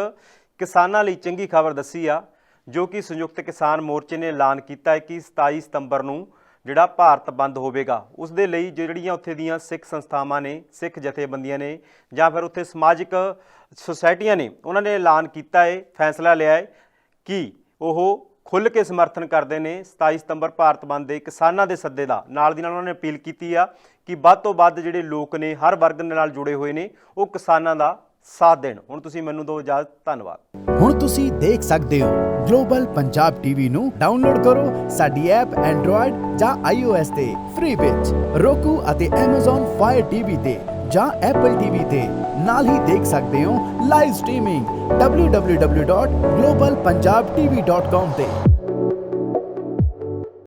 ਕਿਸਾਨਾਂ ਲਈ ਚੰਗੀ ਖਬਰ ਦੱਸੀ ਆ, ਜੋ ਕਿ ਸੰਯੁਕਤ ਕਿਸਾਨ ਮੋਰਚੇ ਨੇ ਐਲਾਨ ਕੀਤਾ ਹੈ ਕਿ 27 ਸਤੰਬਰ ਨੂੰ ਜਿਹੜਾ ਭਾਰਤ ਬੰਦ ਹੋਵੇਗਾ, ਉਸ ਦੇ ਲਈ ਜਿਹੜੀਆਂ ਉੱਥੇ ਦੀਆਂ ਸਿੱਖ ਸੰਸਥਾਵਾਂ ਨੇ, ਸਿੱਖ ਜਥੇਬੰਦੀਆਂ ਨੇ ਜਾਂ ਫਿਰ ਉੱਥੇ ਸਮਾਜਿਕ ਸੁਸਾਇਟੀਆਂ ਨੇ, ਉਹਨਾਂ ਨੇ ਐਲਾਨ ਕੀਤਾ ਹੈ, ਫੈਸਲਾ ਲਿਆ ਹੈ ਕਿ ਉਹ ਖੁੱਲ੍ਹ ਕੇ ਸਮਰਥਨ ਕਰਦੇ ਨੇ 27 ਸਤੰਬਰ ਭਾਰਤ ਬੰਦ ਦੇ ਕਿਸਾਨਾਂ ਦੇ ਸੱਦੇ ਦਾ। ਨਾਲ ਦੀ ਨਾਲ ਉਹਨਾਂ ਨੇ ਅਪੀਲ ਕੀਤੀ ਆ ਕਿ ਵੱਧ ਤੋਂ ਵੱਧ ਜਿਹੜੇ ਲੋਕ ਨੇ, ਹਰ ਵਰਗ ਦੇ ਨਾਲ ਜੁੜੇ ਹੋਏ ਨੇ, ਉਹ ਕਿਸਾਨਾਂ ਦਾ ਸਾਥ ਦੇਣ। ਹੁਣ ਤੁਸੀਂ ਮੈਨੂੰ ਦਿਓ ਇਜਾਜ਼ਤ, ਧੰਨਵਾਦ। ਹੁਣ ਤੁਸੀਂ ਦੇਖ ਸਕਦੇ ਹੋ ਗਲੋਬਲ ਪੰਜਾਬ ਟੀਵੀ ਨੂੰ ਡਾਊਨਲੋਡ ਕਰੋ ਸਾਡੀ ਐਪ ਐਂਡਰੋਇਡ ਜਾਂ iOS ਤੇ ਫ੍ਰੀ ਵਿੱਚ, roku ਅਤੇ Amazon Fire TV ਤੇ ਜਾਂ Apple TV ਤੇ। ਨਾਲ ਹੀ ਦੇਖ ਸਕਦੇ ਹੋ ਲਾਈਵ ਸਟ੍ਰੀਮਿੰਗ www.globalpunjabtv.com ਤੇ।